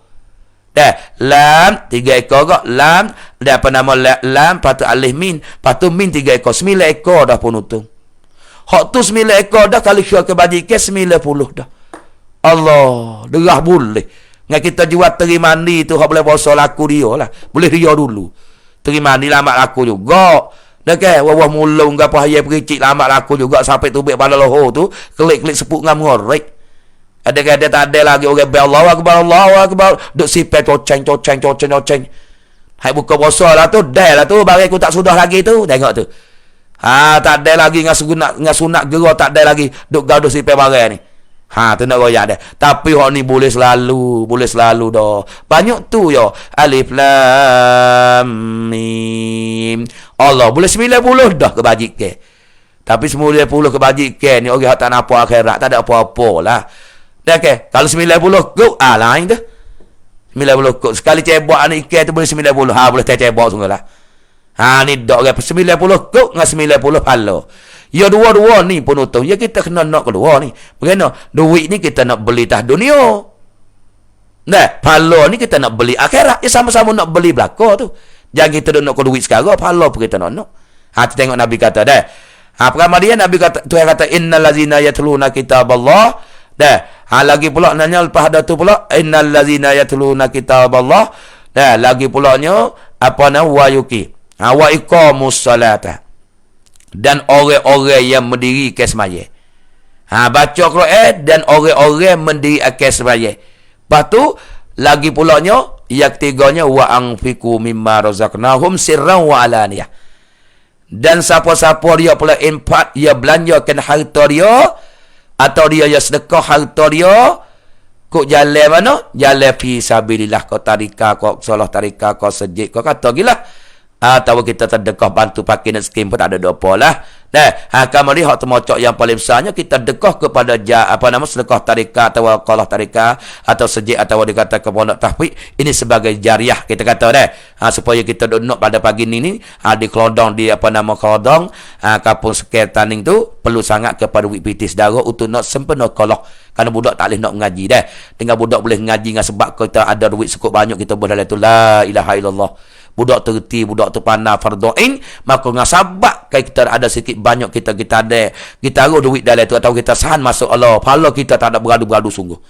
Lam 3 ekor gak. Lam dia apa nama lam patu alif min. Patu min 3 ekor. 9 ekor dah penutung. Hak tu 9 ekor dah kali syur kebajikan 90 dah. Allah, derah boleh. Dengan kita jual teri mandi tu, hak boleh puasa laku dia lah. Boleh dia dulu. Teri mandi lamat laku juga. Dah ke? Wawah mulung ke apa hayai pericik lamat laku juga. Sampai tubik bala lohor tu. Kelik-kelik sepuk ngam ngorek. Ada-ada tak ada lagi orang Allah Akbar. Duk sipet coceng. Hai buka puasa lah tu. Dah lah tu. Bagi aku tak sudah lagi tu. Tengok tu. Tak ada lagi dengan sunat gerah. Tak ada lagi. Duk gaduh sipet barang ni. Tu nak royak dah. Tapi hak ni boleh selalu dah. Banyak tu ya. Alif lam mim. Allah boleh 90 dah kebajikan. Tapi 90 kebajikan ni orang tak nampak akhirat, tak ada apa-apa lah. Dah ke? Kalau 90 kok lain dah. 90 kok. Sekali cebok anak ikan tu boleh 90. Boleh cebok sungguh lah. Ni dok ke 90 kok dengan 90 pala. Ya dua-dua ni penutup. Ya kita kena nak kedua ni. Bagaimana? Duit ni kita nak beli tah dunia. Pala ni kita nak beli akhirat. Ya sama-sama nak beli belakang tu. Jangan kita nak ke duit sekarang. Pala pun kita nak. Tengok Nabi kata dah. Pertama dia Nabi kata, Tuhan kata innal ladzina yatluna kitaballah. Lagi pula nanya lepas ada tu pula innal ladzina yatluna kitaballah. Lagi pulanya apa nama wa yuki. Wa iqamus salata. Dan orang-orang yang mendirikan sembahyang. Baca Quran dan orang-orang mendirikan sembahyang. Lepas tu lagi pulanya yang ketiganya wa anfiqu mimma razaqnahum sirran wa alaniyah. Dan siapa-siapa dia pula infak, dia belanjakan harta dia atau dia sedekah harta dia kok jalan mana? Jalan fi sabilillah, kau tarikah, kau solah tarikah, kau sejid, kau kata gila. Atau kita terdekat bantu pakai dan skim pun tak ada apa lah. Kamari hak termocok yang paling besarnya kita dekah kepada sedekah tarikah atau qalah tarikah atau sejid atau dikata ke pondok tahfiz. Ini sebagai jariah kita kata supaya kita duduk pada pagi ni di kelodong di kelodong kampung sekitar Taning tu perlu sangat kepada WPT saudara untuk nak sempena qalah. Kerana budak tak boleh nak mengaji dengan budak boleh mengaji dengan sebab kita ada duit cukup banyak kita boleh tu la ilaha illallah. Budak terti, budak terpandang fardu'in, maka dengan sabak kita ada sikit banyak kita ada. Kita taruh duit dalam tu atau kita sahan masuk Allah. Pala kita tak ada beradu-beradu sungguh.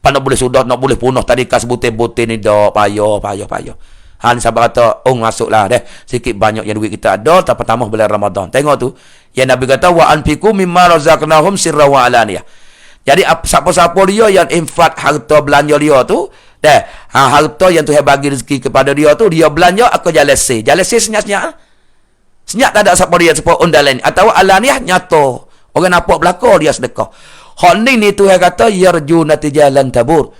Pada boleh sudah nak boleh punah tadi kas butir-butir ni dah payah. Ni sahabat kata, masuklah deh. Sikit banyak yang duit kita ada, tak pertama bulan Ramadan. Tengok tu. Yang Nabi kata wa anfiqu mimma razaqnahum sirran wa alaniyah. Jadi siapa-siapa dia yang infak harta belanja dia tu, harta yang Tuhan bagi rezeki kepada dia tu, dia belanja aku jalan senyap-senyap. Senyap tak ada siapa dia sebab undalan atau alaniah nyata. Orang nampak belakang dia sedekah. Hak ni Tuhan kata yarju natijalan tabur.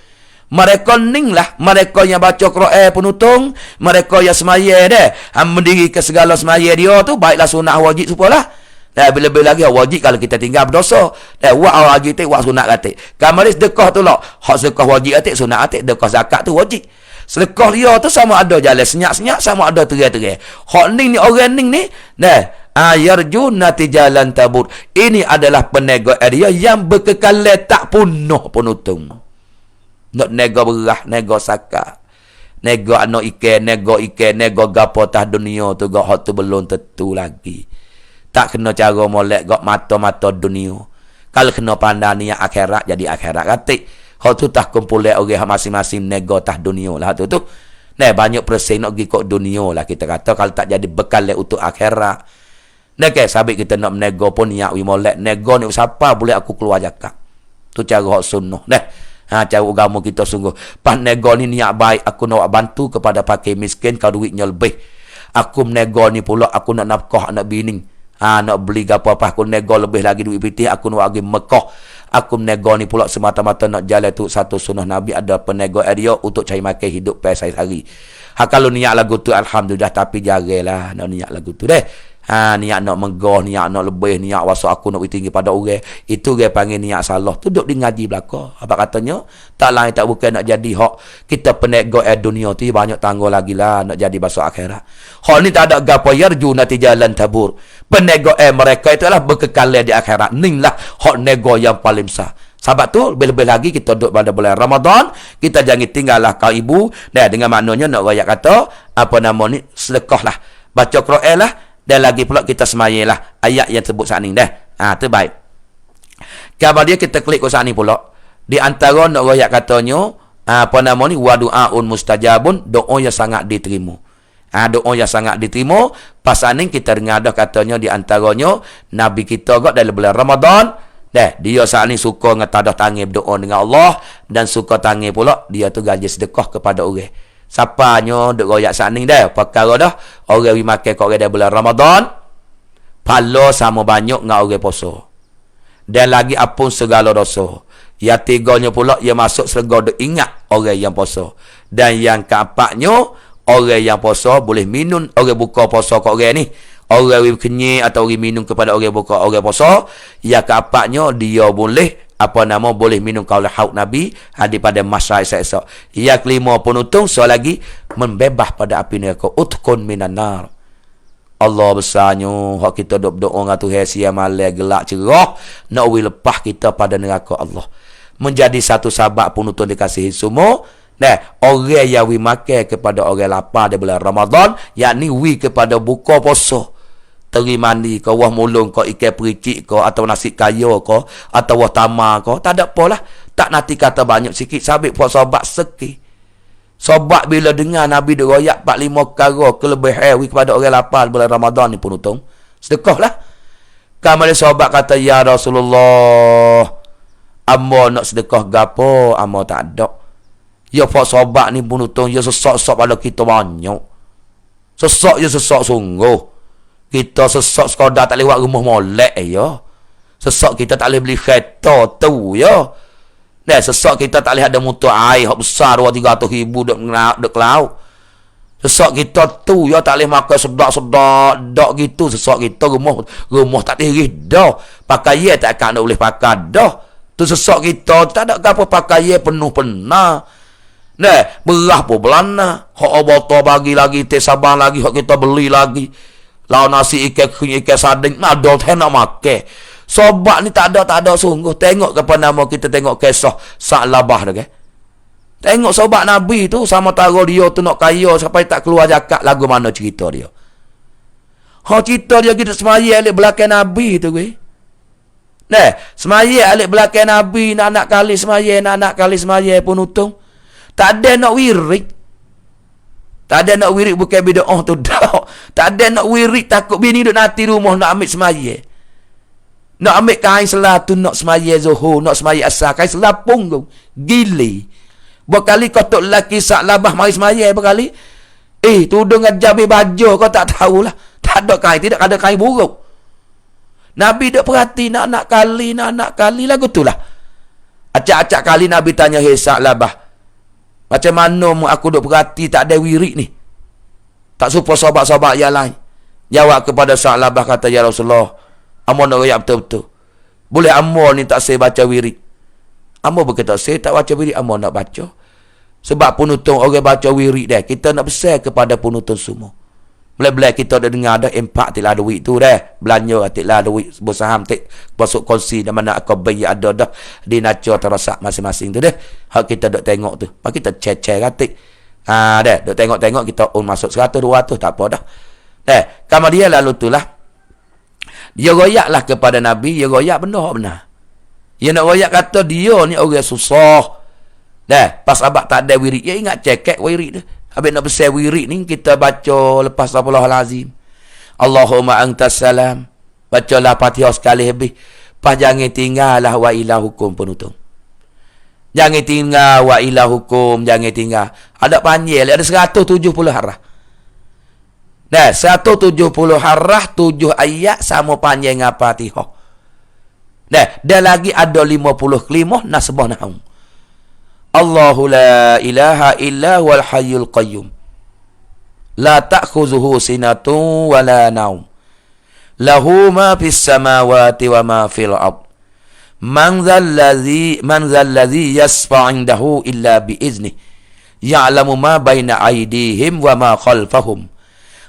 Mereka ning lah. Mereka yang baca Quran penutung. Mereka yang semaya deh. Mendiri ke segala semaya dia tu. Baiklah sunat wajib supalah. Dan lebih lagi wajib kalau kita tinggal berdosa. Dan wak wajib tu, wak sunat katik. Kamar sedekah tu lah. Hak sedekah wajib katik, sunat katik. Sedekah zakat tu wajib. Sedekah dia tu sama ada jalan senyap-senyap, sama ada terai-terai. Hak ning ni, orang ning ni. Yarju nati jalan tabur. Ini adalah penego dia yang berkekalan tak punuh penutung. Nak nego berah, nego saka. Nego anak ikan, nego gapo tah dunia tu gak hak tu belum tentu lagi. Tak kena cara molek gak mata-mata dunia. Kalau kena pandang niat akhirat, jadi akhirat katik. Hak tu tak kumpul orang masing-masing nego tah dunia lah tu. Banyak persen nak pergi kok dunia lah kita kata. Kalau tak jadi bekal untuk akhirat. Sabit kita nak menego pun niat wi molek. Nego ni siapa boleh aku keluar zakat. Tu cara hak sunnah. Cara agama kita sungguh. Pas nego ni niat baik, aku nak bantu kepada pakai miskin kalau duitnya lebih. Aku menego ni pula aku nak nafkah anak bini. Nak beli apa-apa aku nego lebih lagi duit pitih, aku nak bagi Mekah. Aku menego ni pula semata-mata nak jalan tu satu sunnah Nabi, ada penego area untuk cari makan hidup pasai hari. Kalau niat lagu tu alhamdulillah, tapi jagalah nak niat lagu tu deh. Niat nak menggah, niat nak lebih, niat wasuk aku nak tinggi pada orang. Itu dia panggil niat salah. Tu duduk di ngaji belaka. Apa katanya? Tak lain tak bukan nak jadi hak kita penego dunia tu banyak tangguh lagi lah nak jadi masuk akhirat. Hak ni tak ada gapo yarju nanti jalan tabur. Penego mereka itu adalah berkekal di akhirat. Ning lah hak nego yang paling besar. Sebab tu lebih-lebih lagi kita duduk pada bulan Ramadan, kita jangan tinggallah kau ibu. Dengan maknanya nak rakyat kata apa nama ni, sedekah lah, baca Quran lah. Dan lagi pula kita semayalah ayat yang sebut saat ni dah. Terbaik. Kabar dia kita klik ke saat ni pula. Di antara nak royak katanya, apa nama ni, wa du'aun mustajabun, doa yang sangat diterima. Doa yang sangat diterima. Pasal ni kita dengar dah katanya di antaranya Nabi kita kat dalam bulan Ramadan. Dia saat ni suka ngetadah tangan berdoa dengan Allah, dan suka tangan pula dia tu gaji sedekah kepada orang. Siapanya duk royak saat ni dah. Perkara dah orang wi makan kat orang dah bulan Ramadan, pala sama banyak dengan orang puasa. Dan lagi apun segala dosa. Yang tiganya pula ia masuk surga duk ingat orang yang puasa. Dan yang keempatnya, orang yang puasa boleh minum orang buka puasa kat orang ni. Orang wi kenyik atau orang minum kepada orang buka orang puasa. Yang keempatnya dia boleh boleh minum kaul haud Nabi daripada masa esok. Yang kelima penutung soal lagi membebas pada api neraka, utkun minan nar. Allah besarnya hak kita doa dengan Tuhan siang malam gelak cerah nak lepas kita pada neraka Allah. Menjadi satu sahabat penutung dikasihi semua. Orang yang wi makan kepada orang lapar di bulan Ramadan, yakni wi kepada buka puasa. Teri mandi kau, wah mulung kau, ikan pericik kau, atau nasi kayu kau, atau wah tamar kau, tak ada apalah. Tak nanti kata banyak sikit, sabit puas sobat sekit. Sobat bila dengar Nabi diroyak 4-5 perkara kelebihan kepada orang lapar bulan Ramadan ni penutung, sedekah lah. Kemudian sobat kata, ya Rasulullah, amba nak sedekah gapo, amba tak ada. Ya puas sobat ni penutung, ya sesak-sesak pada kita banyak. Sesak ya sesak sungguh. Kita sesak sekadar tak lewat rumah molek ya. Sesak kita tak boleh beli kereta tu ya. Sesak kita tak boleh ada motor air hak besar 200-300 ribu dek laut. Sesak kita tu ya tak boleh makan sedak-sedak dak gitu. Sesak kita rumah tak tiris dah. Pakaian tak akan boleh pakai dah. Tu sesak kita tak ada apa pakaian penuh pena. Berah pun belana. Hak botol bagi lagi, teh sabang lagi hak kita beli lagi. Lau nasi ikan sarding ada nak makan. Sobat ni tak ada sungguh. Tengok kepada nama kita, tengok kisah Sa'labah dah ke. Tengok sobat Nabi tu sama taro dia tu nak kaya sampai tak keluar zakat, lagu mana cerita dia. Cerita dia kita semaya alik belakang Nabi tu ke. Semaya alik belakang Nabi, nak kali semaya pun untung. Tak ada nak wirid. Tak ada nak wirid bukan bid'ah tu dah. Tak ada nak wirid takut bini duk nanti rumah nak ambil semaya. Nak ambil kain selatu nak semaya zuhur, nak semaya asar, kain selapung tu. Gili. Berkali kau tok lelaki Sa'labah mari semaya berkali. Tudung ngajabi baju kau tak tahulah. Tak ada kain, tidak ada kain buruk. Nabi dak perhati nak kali lagu tu lah. Acak-acak kali Nabi tanya, "Hei Sa'labah, Macam mana aku duk perhati tak ada wirid ni? Tak supaya sahabat-sahabat yang lain. Jawab kepada Sa'labah kata, ya Rasulullah, amo nak royak betul-betul. Boleh amo ni tak saya baca wirid? Amo berkata, saya tak baca wirid, amo nak baca. Sebab penuntun orang baca wirid dah. Kita nak besar kepada penuntun semua. Bila-bila kita dah dengar dah, empat tiklah duit tu dah. Belanja tiklah duit, bersaham tik, masuk konsi dan mana aku bayi ada dah. Di naca terasak masing-masing tu dah. Hak kita duk tengok tu. Maka kita cek-cek katik. Dah, duk tengok-tengok kita masuk 100, 200, tak apa dah. Kamu dia lalu tu lah. Dia royaklah kepada Nabi, dia royak benda benar. Dia nak royak kata dia ni orang susah. Pas abad tak ada wirid, dia ingat cekek wirid tu. Habis nak besar wirid ni, kita baca lepas Astagfirullahalazim. Allahumma antas salam. Bacalah Fatihah sekali habis. Pas jangan tinggallah wa ilahukum penutup. Jangan tinggal wa ilahukum, jangan tinggal. Ada panjang, ada 170 harah. 170 harah, 7 ayat sama panjang dengan Fatihah. Dia lagi ada 50 kelimah nasbah nahum. Allahu la ilaha illa wal hayyul qayyum. La ta'khuzuhu sinatun wa la naum. Lahu ma fis samawati wa ma fil ard. Man dhal ladzi yasfa' indahu illa bi izni. Ya'lamu ma baina aydihim wa ma khalfahum.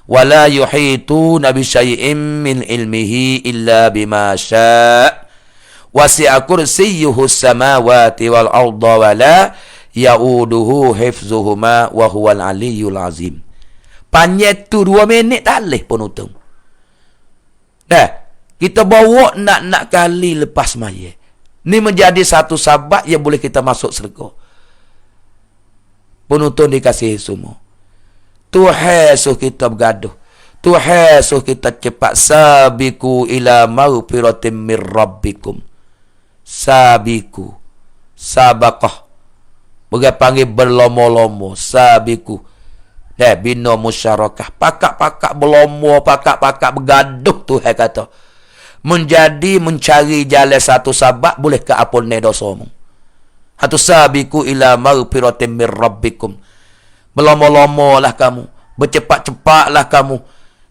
Wa la yuhituna bi syai'in min ilmihi illa bima syaa'. Wasi'a kursiyyuhu samawati wal arda wa la ya'uduhu hifzuhuma wa huwal aliyyul azim. Panjang tu 2 minit tak boleh penutup. Kita bawa nak kali lepas maya. Ni menjadi satu sabab yang boleh kita masuk syurga. Penutup dikasih semua. Tuhan suruh kita bergaduh. Tuhan suruh kita cepat. Sabiku ila maghfiratin mir rabbikum. Sabiku, sabakah, bukan panggil berlomo-lomo, sabiku. Bina musyarakah, pakak-pakak berlomo, pakak-pakak bergaduh tu kata. Mencari jalan satu sabak boleh ke apun ne dosamu. Hatu sabiku ila maghfiratin mir rabbikum. Berlomo-lomo lah kamu, bercepat-cepatlah kamu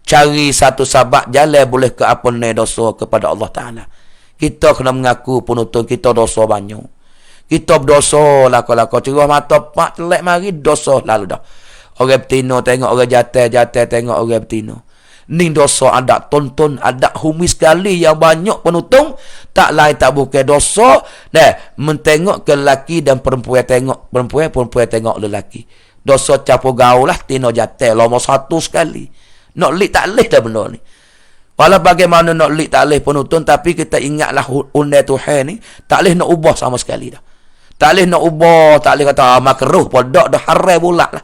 cari satu sabak jalan boleh ke apun ne dosa kepada Allah Ta'ala. Kita kena mengaku penuntun kita dosa banyak. Kita berdosa laka-laka. Cerah mata pak telek mari dosa lalu dah. Orang betina tengok orang jatuh tengok orang betina. Ni dosa ada tonton, ada humis sekali yang banyak penuntun. Tak lain tak bukan dosa. Mentengok ke lelaki dan perempuan tengok. Perempuan tengok lelaki. Dosa campur gaul lah. Tina jatuh. Lama satu sekali. Nak lik tak leh dah benda ni. Walau bagaimana nak lik tak boleh penuntun, tapi kita ingatlah undai Tuhan ni, tak boleh nak ubah sama sekali dah. Tak boleh nak ubah, tak boleh kata makruh podok dah, haram pula lah.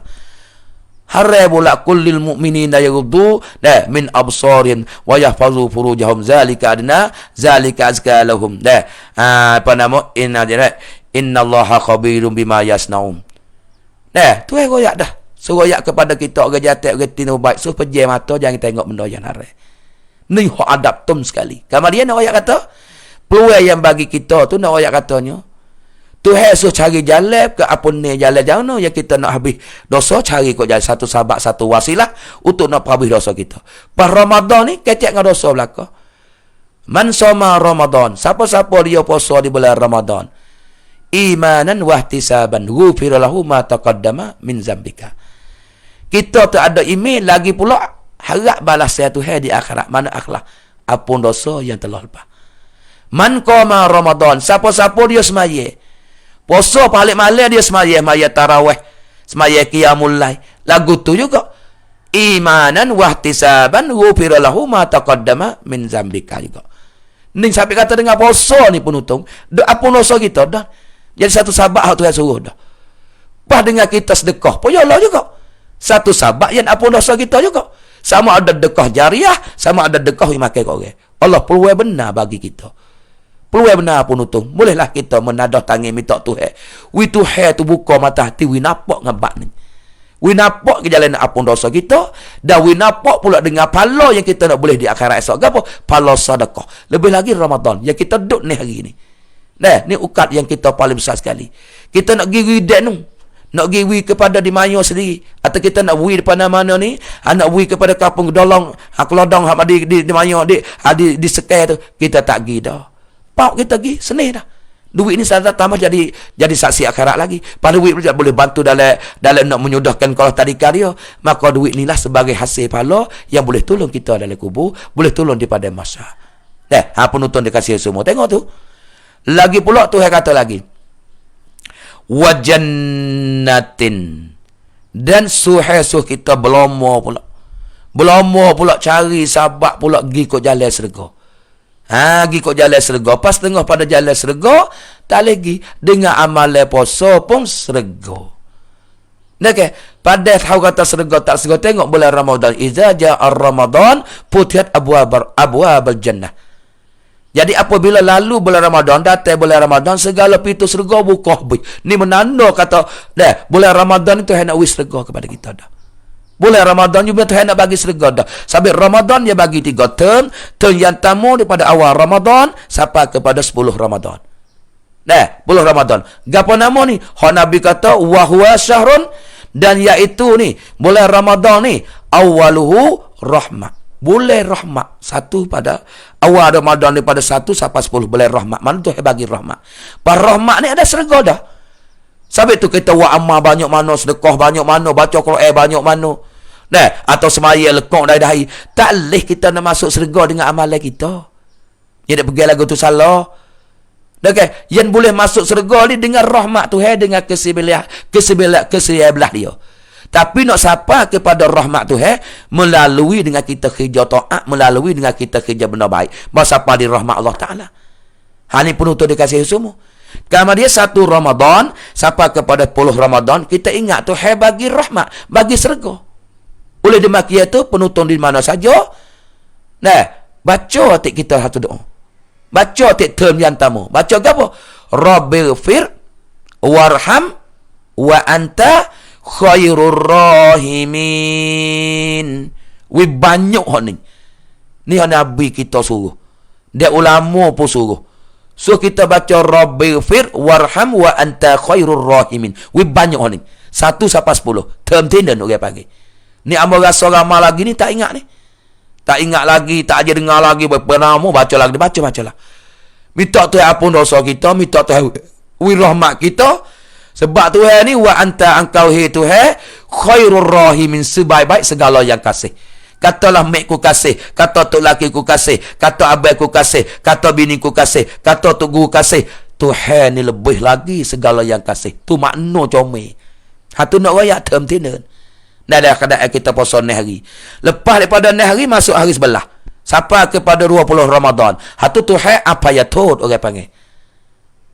Haram pula kullil mu'minina yaghuddu min absarin wa yahfazu furujahum zalika adna zalika azka lahum. Apa nama? Innallaha khabirum bima yasnaun. Tuhan royak dah. Royak kepada kita orang jatuh, orang tino baik, so pejam mata jangan tengok benda yang haram. Ni hak adab tum sekali. Kemudian nak ayat kata, peluang yang bagi kita tu nak ayat katanya, Tuhan suruh cari jalan ke apa ni jalan jangan yang kita nak habis dosa, cari kau jalan satu sabak, satu wasilah untuk nak habis dosa kita. Pas Ramadan ni kecek dengan dosa belaka. Man soma Ramadan, siapa-siapa dia puasa di bulan Ramadan, imanan wa ihtisaban, ghufira lahu ma taqaddama min zambika. Kita tu ada iman lagi pula harap balas Tuhan di akhirat. Mana akhirat? Apun dosa yang telah lepas. Man qama Ramadan, siapa-siapa dia semaya. Puasa balik malam dia semaya, maya tarawih, semaya qiyamul lail. Lagu tu juga. Imanan wa ihtisaban ghufira lahu ma taqaddama min zambika juga. Ni sampai kata dengan puasa ni penutung, apun dosa kita dah. Jadi satu sabak hak Tuhan suruh dah. Pas dengan kita sedekah, pun ya Allah juga. Satu sabak yang apun dosa kita juga. Sama ada dekah jariah, sama ada dekah yang makan kau orang. Allah peluang benar bagi kita. Peluang benar pun untung. Bolehlah kita menadah tangan minta Tuhan. Wi Tuhan tu buka mata hati, wi nampak ngabak ni. Wi nampak ke jalan apun dosa kita, dan wi nampak pula dengan pahala yang kita nak boleh di akhirat esok. Apa? Pahala sedekah. Lebih lagi Ramadan yang kita duduk ni hari ni. Ni ukat yang kita paling besar sekali. Kita nak gigi dan Nak pergi wi kepada di Mayo sendiri. Atau kita nak wi depan mana ni. Nak wi kepada kampung Dolong. Kelodong di Mayo. Di Sekai tu. Kita tak pergi dah. Pak kita pergi. Seni dah. Duit ni saya tambah jadi saksi akhirat lagi. Pada duit pun boleh bantu dalam nak menyudahkan kalau tadi karya. Maka duit ni lah sebagai hasil pahala yang boleh tolong kita dalam kubur. Boleh tolong daripada masa. Penonton dia kasih semua. Tengok tu. Lagi pula Tuhan kata lagi. Wajannatin, dan suh kita belomo pula cari sahabat pula pergi kok jalan serga. Pergi kok jalan serga. Pas tengah pada jalan serga, tak lagi dengan amal puasa pun serga. Okay. Pada tahu kata serga tak serga, tengok bulan Ramadan. Iza ja'a Ramadan putihat abwabal jannah. Jadi apabila lalu bulan Ramadan, datang bulan Ramadan, segala pintu syurga buka. Ni menanda kata, bulan Ramadan itu hendak wis syurga kepada kita dah. Bulan Ramadan juga Tuhan nak bagi syurga dah. Sampai Ramadan dia bagi 3 turn. Turn yang tamu daripada awal Ramadan sampai kepada 10 Ramadan. 10 Ramadan. Gapo nama ni? Nabi kata wa huwa syahrun, dan iaitu ni bulan Ramadan ni awaluhu rahmah. Bulan rahmat. Satu pada awal Ramadan daripada 1 sampai 10 bulan rahmat. Mana tu bagi rahmat. Pada rahmat ni ada syurga dah. Sampai tu kita buat amal banyak mana, sedekah banyak mana, baca Quran banyak mana. Atau semaya lekok dahi. Tak boleh kita nak masuk syurga dengan amalan kita. Yang dia pergi lagu tu salah. Okay. Yang boleh masuk syurga ni dengan rahmat Tuhan, dengan kesebelah dia. Tapi nak sapa kepada rahmat Tuhan melalui dengan kita kerja taat, melalui dengan kita kerja benda baik. Bersapa di rahmat Allah Ta'ala. Ini penutup dikasih semua. Kalau dia 1 Ramadan, sapa kepada 10 Ramadan, kita ingat Tuhan bagi rahmat, bagi syurga. Oleh demikian tu penutup di mana saja. Baca atik kita satu doa. Baca atik term yang tamu. Baca apa? Rabbighfir warham wa anta khairur rahimin. Banyak ni. Ni Nabi kita suruh. Dia ulama pun suruh. So kita baca Rabbighfir warham wa anta khairur rahimin. Banyak ni. 1 sampai 10. Term tenden orang panggil. Ni amal rasa ramah lagi ni tak ingat ni. Tak ingat lagi, tak aja dengar lagi bernama baca lagi, baca-bacalah. Minta Tuhan ampun dosa kita, minta Tuhan rahmat kita. Sebab Tuhan ni wa anta engkau hai Tuhan khairur rahimin, sebaik-baik segala yang kasih. Katalah mak ku kasih, kata tok laki ku kasih, kata abang ku kasih, kata bini ku kasih, kata tok guru kasih. Tuhan ni lebih lagi segala yang kasih. Tu makna comel. Hatu nak royak term tinen. Dah kadang kita puasa ni hari. Lepas daripada ni hari masuk hari sebelah. Sampai kepada 20 Ramadan. Hatu Tuhan apa ya tut orang panggil.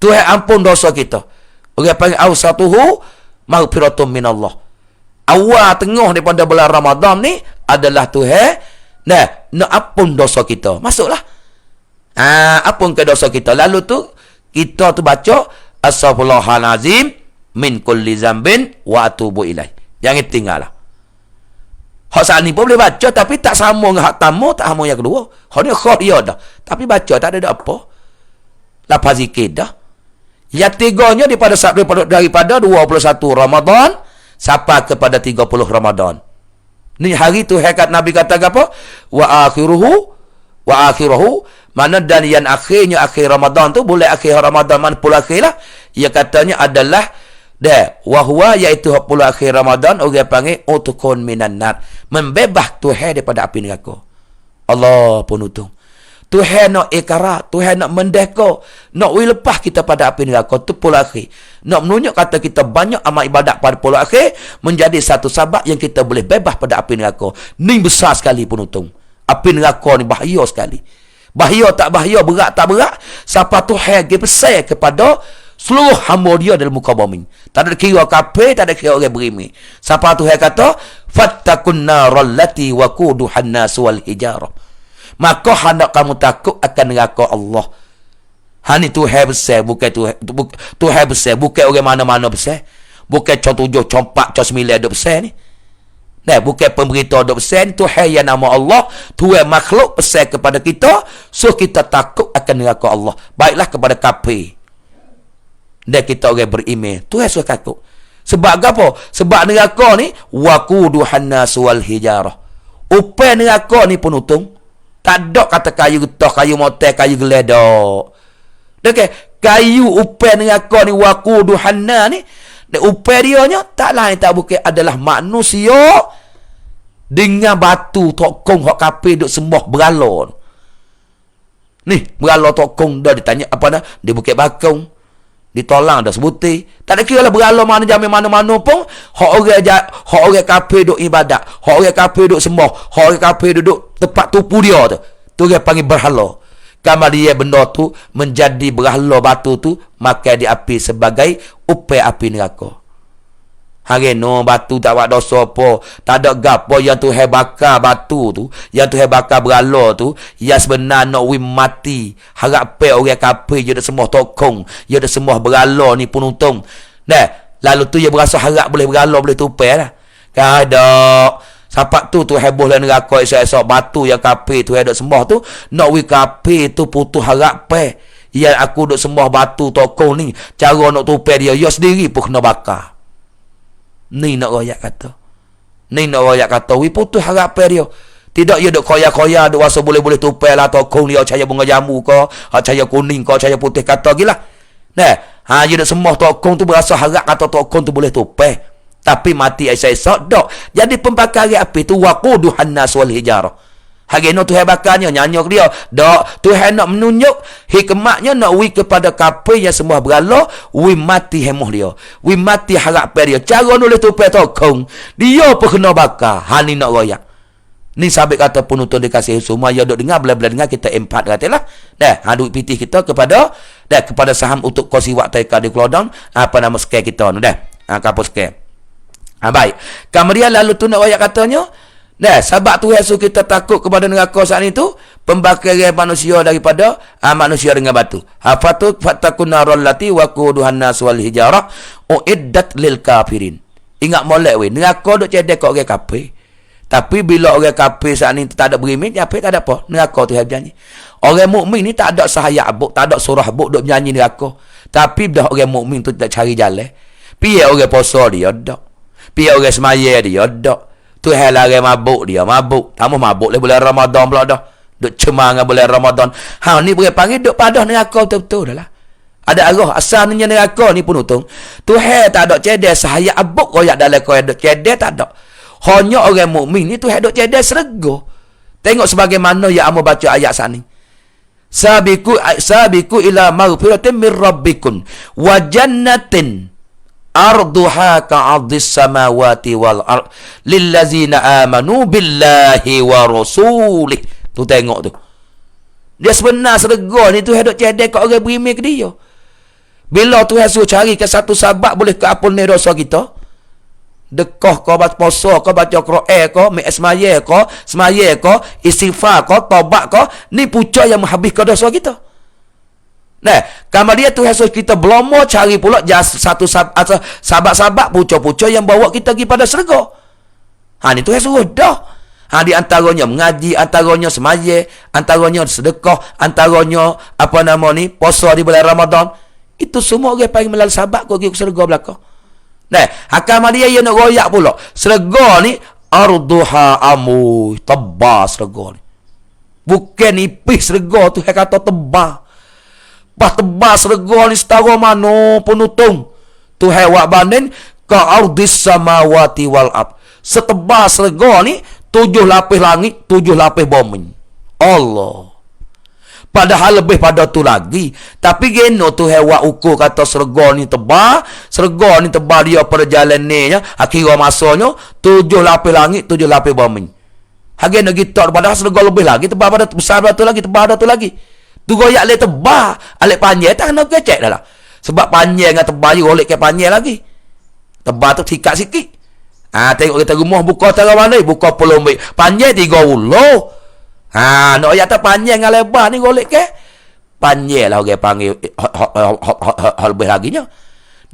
Tuhan ampun dosa kita. Orang panggil awsatuhu maghfiratum minallah. Awal tengah daripada bulan Ramadan ni adalah Tuhan nak ampun dosa kita. Masuklah. Ampun ke dosa kita. Lalu tu kita tu baca astaghfirullahalazim min kulli zambin wa atubu ilaih. Jangan tinggal lah. Hak saat ni pun boleh baca tapi tak sama dengan hak tamu, tak sama yang kedua. Hak ni khot dia dah. Tapi baca tak ada apa. Lapaz zikir dah. Yang tiganya daripada 21 Ramadan sampai kepada 30 Ramadan. Ni hari tu hakikat Nabi kata apa? Wa akhiruhu mana dan yang akhirnya akhir Ramadan tu boleh akhir Ramadan mana pula akhir lah. Ia katanya adalah wahwa iaitu pula akhir Ramadan orang panggil utukun minan nar, membebas Tuhan daripada api neraka. Allah penutup. Tuhan nak ikrar, Tuhan nak mendeka, nak lepas kita pada api neraka tu pula akhir. Nak menunjuk kata kita banyak amal ibadat pada pula akhir menjadi satu sebab yang kita boleh bebas pada api neraka. Ni besar sekali penutup. Api neraka ni bahaya sekali. Bahaya tak bahaya, berat tak berat. Siapa Tuhan dia pesan kepada seluruh hamba dia dalam muka bumi. Tak ada kira kafir, tak ada kira orang beriman. Siapa Tuhan kata, "Fattakun naral lati waquduhan nas wal hijarah." Maka hendak kamu takut akan neraka Allah. Hani Tuhan besar, bukan Tuhan besar, bukan orang mana-mana besar. Bukan contoh 7, contoh 4, contoh 9 dok besar ni. Bukan pemberitahu dok besar ni. Tuhan yang nama Allah, Tuhan makhluk besar kepada kita, so kita takut akan neraka Allah. Baiklah kepada kafir. Dan kita orang beriman, Tuhan suka takut. Sebab apa? Sebab neraka ni waquduhan nas wal hijarah. Upai neraka ni penutung. Tak ada kata kayu getah, kayu motel, kayu geledok. Okey, kayu upai neraka ni waquduhan nas ni, upai dia nya tak lain tak bukan adalah manusia dengan batu tokong hak kafir duk sembah berhala. Ni, berhala tokong dah ditanya apa dah? Dia bukit bakung. Ditolong dah sebuti. Tak ada kira lah berhala mana jamin mana-mana pun. Hak orang kafir duk ibadat. Hak orang kafir duk sembah. Hak orang kafir duduk tempat tupu dia tu. Tu dia panggil berhala. Kamar dia benda tu menjadi berhala batu tu, maka diapi sebagai upai api neraka. Hari no batu tak buat dosa apa. Tak ada gapo yang tu bakar batu tu. Yang tu bakar berhala tu. Yang sebenar nak wim mati. Harap pe orang kafir je dah sembah tokong. Je dah sembah berhala ni pun untung. Nah, lalu tu dia berasa harap boleh berhala boleh tupai lah. Kada. Siapa tu heboh lah neraka esok-esok batu yang kafir tu duk sembah tu. Nak wim kafir tu putus harap pe. Yang aku duk sembah batu tokong ni. Cara nak tupai dia. Ya sendiri pun kena bakar. Ni nak royak kata. Ni nak royak kata. Wi putus harapan dia. Tidak ia duk koya-koya. Duk rasa boleh-boleh tupai lah. Tokong dia cahaya bunga jamu ke. Cahaya kuning ke. Cahaya putih kata gila. Nah. Dia duk sembah tokong tu berasa harap kata tokong tu boleh tupai. Tapi mati esok-esok. Dok. Jadi pembakaran api tu. Waquduhan nas wal hijarah. Hari ni Tuhan bakarnya nyanyuk dia. Dok, Tuhan nak menunjuk hikmatnya nak wi kepada kafir yang semua berhala, wi mati hemoh dia. Wi mati harapan dia. Cara nulis tupai tokong, dia pun kena bakar. Ni nak royak. Ni sabit kata penuntut dikasih semua ya duk dengar bila-bila dengar kita empat katalah. Dah, duit pitih kita kepada saham untuk kosi waktu di Kelodan, apa nama skor kita tu dah. Kapus skor. Baik. Kemudian lalu tu nak royak katanya, nah, sebab tu Yesus kita takut kepada neraka saat itu, pembakaran manusia daripada manusia dengan batu. Hafatu fatakun narallati waquduhan nas wal hijarah uiddat lil kafirin. Ingat molek we, neraka duk cedek kat orang kafir. Tapi bila orang kafir saat ni tak ada beriman, apa tak ada apa, neraka tu berjanji. Orang mukmin ni tak ada sahaya abuk, tak ada surah abuk duk berjanji neraka. Tapi dah orang mukmin tu tak cari jalan. Piye orang puasa dia dak. Piye orang semaya dia dak. Tu larang mabuk dia, mabuk. Tamu mabuk le bulan Ramadan pula dah. Duk cemang bulan Ramadan. Ni boleh panggil duk padah neraka betul-betul dah lah. Ada arah asalnya neraka ni pun untung. Tuhan tak ada cedek sahaya abuk royak dalam kau ada cedek tak ada. Hanya orang mukmin ni Tuhan duk cedek serga. Tengok sebagaimana yang amo baca ayat sani. Sabiku ila maghfiratin min rabbikum wa jannatin arduha ka'ardis samawati wal ard lillazina amanu billahi wa rasulih. Tu tengok tu. Dia sebenar serga ni tu hendak cedek kat orang beriman ke dia. Bila tu suruh cari ke satu sebab boleh ke ampun dosa kita. Dekah kau baca puasa kau baca Quran kau semaya kau istighfar kau taubat kau ni pucuk yang menghabiskan dosa kita. Nah, kemudian tu Yesus kita belum mau cari pula satu sahabat-sahabat pucuk-pucuk yang bawa kita pergi pada syurga. Ni tu Yesus dah. Di antaranya mengaji, antaranya semaya, antaranya sedekah, antaranya apa nama ni puasa di bulan Ramadan. Itu semua orang panggil melalui sahabat kau pergi ke syurga belaka. Nah, kemudian dia nak royak pula. Syurga ni arduha amu tebal syurga ni. Bukan nipis syurga tu kata tebal. Bah tebal serga ni setara mana penutung. Tuhan wak banding ka ardis samawati wal ard. Setebal serga ni 7 lapis langit, 7 lapis bumi. Allah. Padahal lebih pada tu lagi. Tapi geno Tuhan wak ukur kata serga ni tebal. Serga ni tebal dia perjalanannya. Akhirnya masanya 7 lapis langit, 7 lapis bumi. Hageno kita padahal serga lebih lagi. Tebal pada besar pada tu lagi, tebal pada tu lagi. Tu goyak le tebal, alek panjang tak kena kecek dah lah. Sebab panjang dengan tebal je golek ke panjang lagi. Tebal tu sikat sikit. Tengok kita rumah buka tara mana, buka pelombik. Panjang 3 ulo. Nak ayat tak panjang dengan lebar ni golek ke? Panjang lah orang panggil hal lebih lagi nya.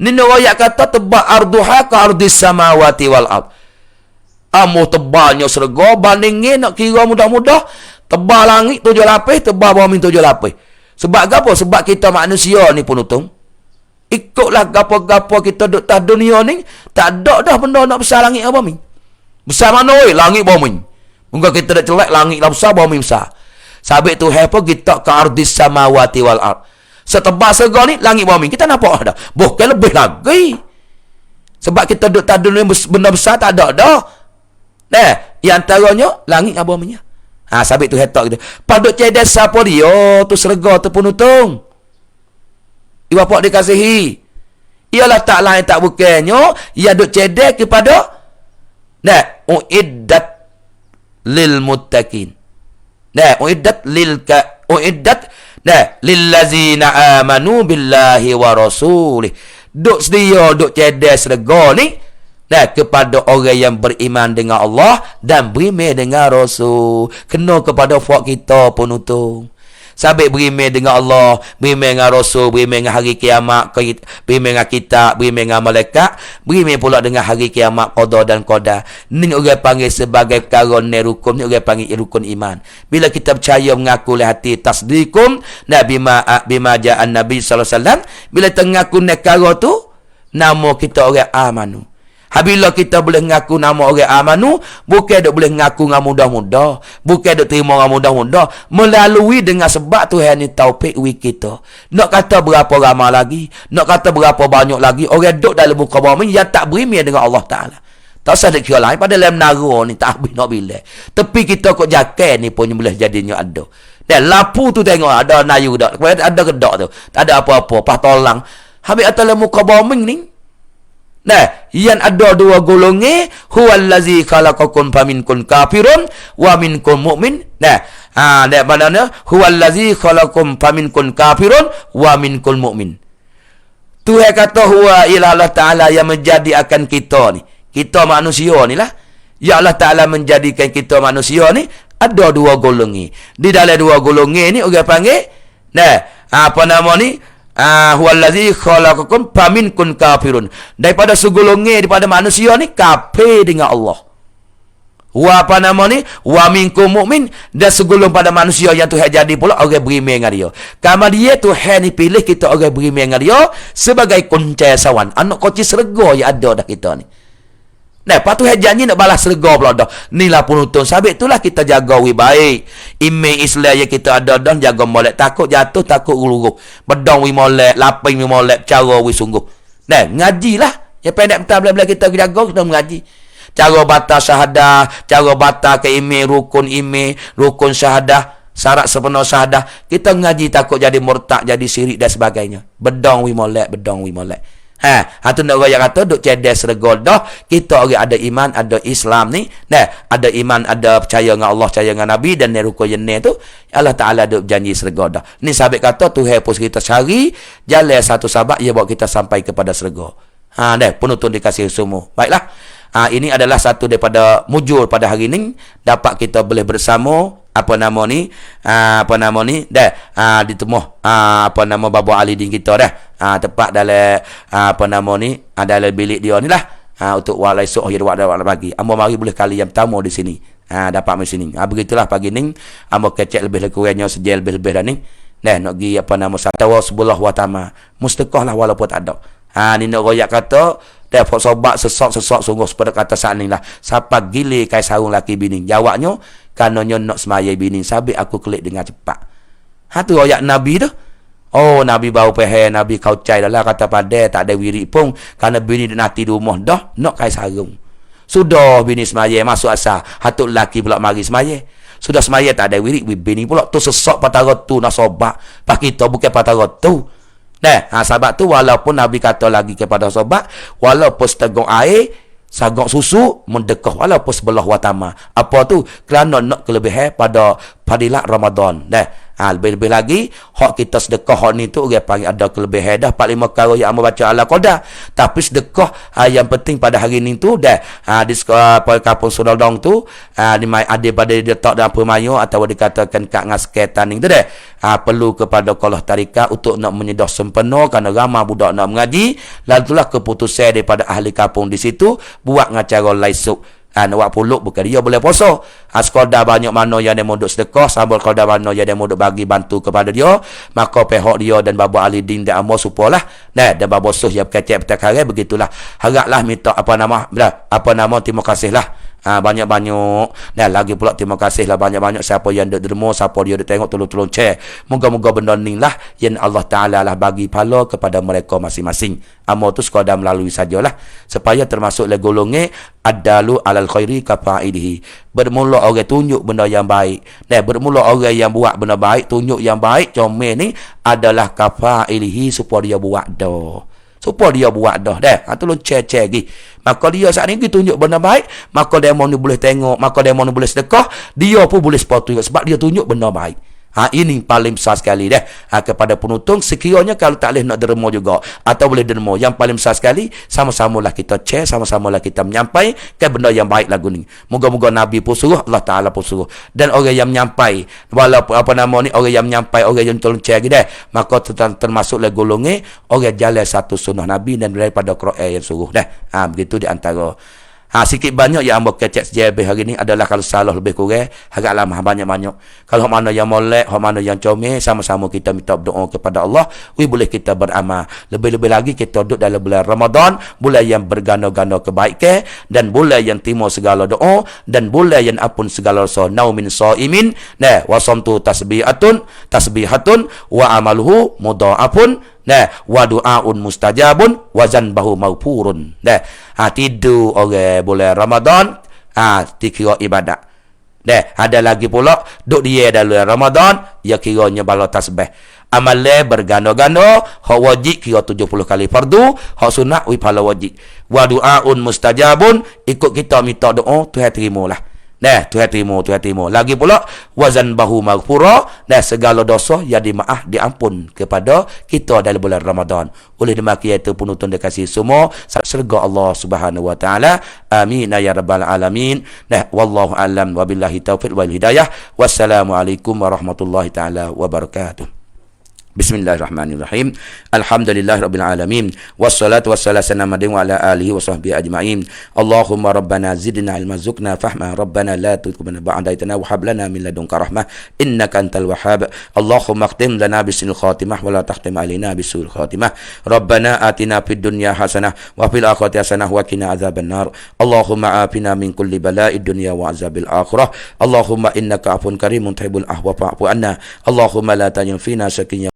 Ni nak ayat kata tebal arduha ka ardis samawati wal ard. Amu tebalnya serga bandingin nak kira mudah-mudah. Tebal langit 7 lapis, tebal bumi 7 lapis. Sebab apa? Sebab kita manusia ni penutung. Ikutlah gapo-gapo kita duduk tas dunia ni. Tak ada dah benda nak besar langit apa bumi. Besar mana oi? Langit bumi. Mungkin kita dah celak langit lah besar, bumi besar. Sabit tu apa kita ke ardis samawati wal ard. Setebal serga ni langit bumi. Kita nampak dah. Bukan lebih lagi. Sebab kita duduk tas dunia benda besar tak ada dah. Yang antaranya langit dan bumi. Sabit tu hetak kita. Paduk cedes siapa dia? Tu serga tu penutung. Ibu bapak dikasihi. Ialah tak lain tak bukannya. Ia duk cedek kepada. Uiddat lil muttaqin. Uiddat lil lazina amanu billahi wa rasulih. Duk sedia, duk cedek serga ni. Kepada orang yang beriman dengan Allah dan beriman dengan Rasul. Kena kepada fak kita penutung. Sabit beriman dengan Allah, beriman dengan Rasul, beriman dengan hari kiamat, beriman dengan kitab, beriman dengan malaikat, beriman pula dengan hari kiamat, qada dan qadar. Ni orang panggil sebagai karon rukun, ni orang panggil rukun iman. Bila kita percaya mengaku oleh hati tasdiqum bima ja'an Nabi sallallahu alaihi wasallam, bila kita mengaku nekara tu, nama kita orang amanu. Bila kita boleh ngaku nama orang amanu, bukan dok boleh ngaku dengan mudah-mudah, bukan dok terima dengan mudah-mudah, melalui dengan sebab Tuhan ni taufik wi kita. Nak kata berapa ramai lagi, nak kata berapa banyak lagi orang dok dalam muka bumi yang tak beriman dengan Allah Taala. Tak usah nak kira lain pada dalam menara ni tak habis nak bila. Tapi kita kok jaket ni pun boleh jadinya ada. Dan lapu tu tengok ada nayu dak, ada kedak tu. Tak ada apa-apa, pas tolong. Habis atas dalam muka bumi ni. Yang ada dua golongan, huwallazi khalaqakum faminkum kafirun wa minkum mu'min. Dak maknanya huwallazi khalaqakum faminkum kafirun wa minkum mu'min. Tuhan kata huwa ila Allah Taala yang menjadikan kita ni. Kita manusia ni lah. Ya Allah Taala menjadikan kita manusia ni ada dua golongan. Di dalam dua golongan ni orang panggil apa nama ni? Huwallazi khalaqakum faminkum kafirun. Daripada segolongan daripada manusia ni kafir dengan Allah. Wa apa nama ni? Wa minkum mu'min. Dan segolong pada manusia yang Tuhan jadi pula orang beriman dengan dia. Kamu dia Tuhan ni pilih kita orang beriman dengan dia sebagai kunci sawan. Anak kunci serga yang ada dah kita ni. Lepas tu janji nak balas serga pula dah. Inilah penuntun. Sabit itulah kita jaga baik. Iman Islam yang kita ada dan jaga molek. Takut jatuh, takut guruh. Bedong molek, laping molek, cara sungguh. Ngajilah. Yang pendek betul bila kita jaga, kita mengaji. Cara batal syahadah, cara batal ke iman, rukun iman, rukun syahadah, syarat sepenuh syahadah. Kita ngaji takut jadi murtad, jadi syirik dan sebagainya. Bedong molek, bedong molek. Tu nak orang kata duk cerdas serga dah. Kita orang ada iman, ada Islam ni. Ada iman, ada percaya dengan Allah, percaya dengan Nabi dan rukun jenah tu. Allah Taala duk janji serga dah. Ni sahabat kata Tuhan pun kita cari jalan satu sahabat ia bawa kita sampai kepada serga. Penuntun dikasih semua. Baiklah. Ini adalah satu daripada mujur pada hari ini dapat kita boleh bersama ditemuh apa nama Baba Ali Din kita dah tepat dalam dalam bilik dia ni lah untuk walai esok hari wak pagi. Amba mari boleh kali yang pertama di sini dapat di sini. Begitulah pagi ni amba kecek lebih kurangnya sejel lebih dah ni. Nak gi satawa sebelah watama mustaqah lah walaupun tak ada. Ni nak royak kata dapat sobat sesok sungguh seperti kata saat ni lah. Siapa gile kai sarung laki bini. Jawabnya kanonnya nak semaya bini. Sabit aku klik dengan cepat. Tu royak Nabi tu. Oh, Nabi bau pehe, Nabi kau cai dah lah kata pada tak ada wirid pun. Kerana bini nanti di rumah dah nak kai sarung. Sudah bini semaya masuk asal. Hatuk laki pula mari semaya. Sudah semaya tak ada wirid. Bini pula tu sesok patara tu nak sobat. Pak kita bukan patara tu. Sebab tu walaupun Nabi kata lagi kepada sahabat, walaupun seteguk air, sagok susu, mendekah walaupun sebelah watama. Apa tu? Kerana nak kelebihan pada fadilat Ramadan. Lebih-lebih lagi, hak kita sedekah hak ni tu orang panggil ada kelebihan dah 4-5 kali yang amba baca ala qadar. Tapi sedekah yang penting pada hari ni tu dah di kampung Sudodong tu ada pada dia tak dalam pemayo atau dikatakan kat ngasketan ni tu dah. Perlu kepada kalah tarikah untuk nak menyedah sempena kerana ramai budak nak mengaji. Lalu itulah keputusan daripada ahli kampung di situ buat ngacara laisuk. Nak puluk bukan dia boleh puasa. Sekadar banyak mana yang dia duk sedekah, sambal sekadar mana yang dia duk bagi bantu kepada dia, maka pihak dia dan baba ahli din dan amal supalah dan baba suh yang berkecek perkara begitulah. Haraplah minta apa nama terima kasihlah. Banyak-banyak dan lagi pula terima kasihlah banyak-banyak siapa yang duk derma, siapa dia duk tengok tolong-tolong share. Moga-moga benda ni lah yang Allah Taala lah bagi pahala kepada mereka masing-masing. Amal tu sekadar melalui sajalah supaya termasuk le golongan adalu alal khairi kafa'ilihi. Bermula orang tunjuk benda yang baik. Bermula orang yang buat benda baik, tunjuk yang baik, comel ni adalah kafa'ilihi supaya dia buat dah. Supaya dia buat dah. Tolong cek lagi. Maka dia saat ni tunjuk benda baik, maka demo ni boleh tengok, maka demo ni boleh sedekah, dia pun boleh sepatu juga sebab dia tunjuk benda baik. Ini paling besar sekali kepada penonton, sekiranya kalau tak boleh nak derma juga atau boleh derma, yang paling besar sekali sama-samalah kita share, sama-samalah kita menyampaikan benda yang baik lagu ni. Moga-moga Nabi pun suruh, Allah Taala pun suruh, dan orang yang menyampai walaupun orang yang menyampai, orang yang tolong share gitu maka termasuklah golongan orang jalan satu sunnah Nabi dan daripada Quran yang suruh begitu di antara sikit banyak yang hamba kecek sejarah hari ni adalah kalau salah lebih kurang agak lama banyak-banyak. Kalau mana yang molek, mana yang comel, sama-sama kita minta berdoa kepada Allah, boleh kita beramal. Lebih-lebih lagi kita duduk dalam bulan Ramadan, bulan yang berganda-ganda kebaikan dan bulan yang timur segala doa dan bulan yang ampun segala dosa. Naumin shaimin wa samtu tasbihatun wa amaluhu mudha'afun wa du'aun mustajabun wa zanbahu maghfurun. Tidur orang bulan Ramadan dikira ibadat. Ada lagi pula duk dia dalam Ramadan ya kiranya bala tasbih. Amalan berganda-ganda, hak wajib kira 70 kali fardu, hak sunat pahala wajib. Wa du'aun mustajabun, ikut kita minta doa Tuhan terimalah. Tuhan terima. Lagi pula wazan bahu maghfura, segala dosa yang dimaaf diampun kepada kita dalam bulan Ramadan. Oleh demikian itu penonton dikasih semua syurga Allah Subhanahu wa taala. Amin ya rabbal alamin. Wallahu alam wabillahi taufiq wal hidayah. Wassalamualaikum warahmatullahi taala wabarakatuh. Bismillahirrahmanirrahim. Alhamdulillahirabbil alamin. Wassalatu wassalamu ala alihi wa sahbihi ajma'in. Allahumma rabbana zidna ilma zukna fahma. Rabbana la tuqbana ba'daitana wa hab lana min ladunka rahmah innaka antal wahhab. Allahumma khtim lana bisil khatimah wa la takhtim alaina bisul khatimah. Rabbana atina fid dunya hasanah wa fil akhirati hasanah wa qina adzaban nar. Allahumma afina min kulli bala'id dunya wa azabil akhirah. Allahumma innaka afun karimun tuhibbul afwa fa'fu anna. Allahumma la taj'al fina shaqiyyan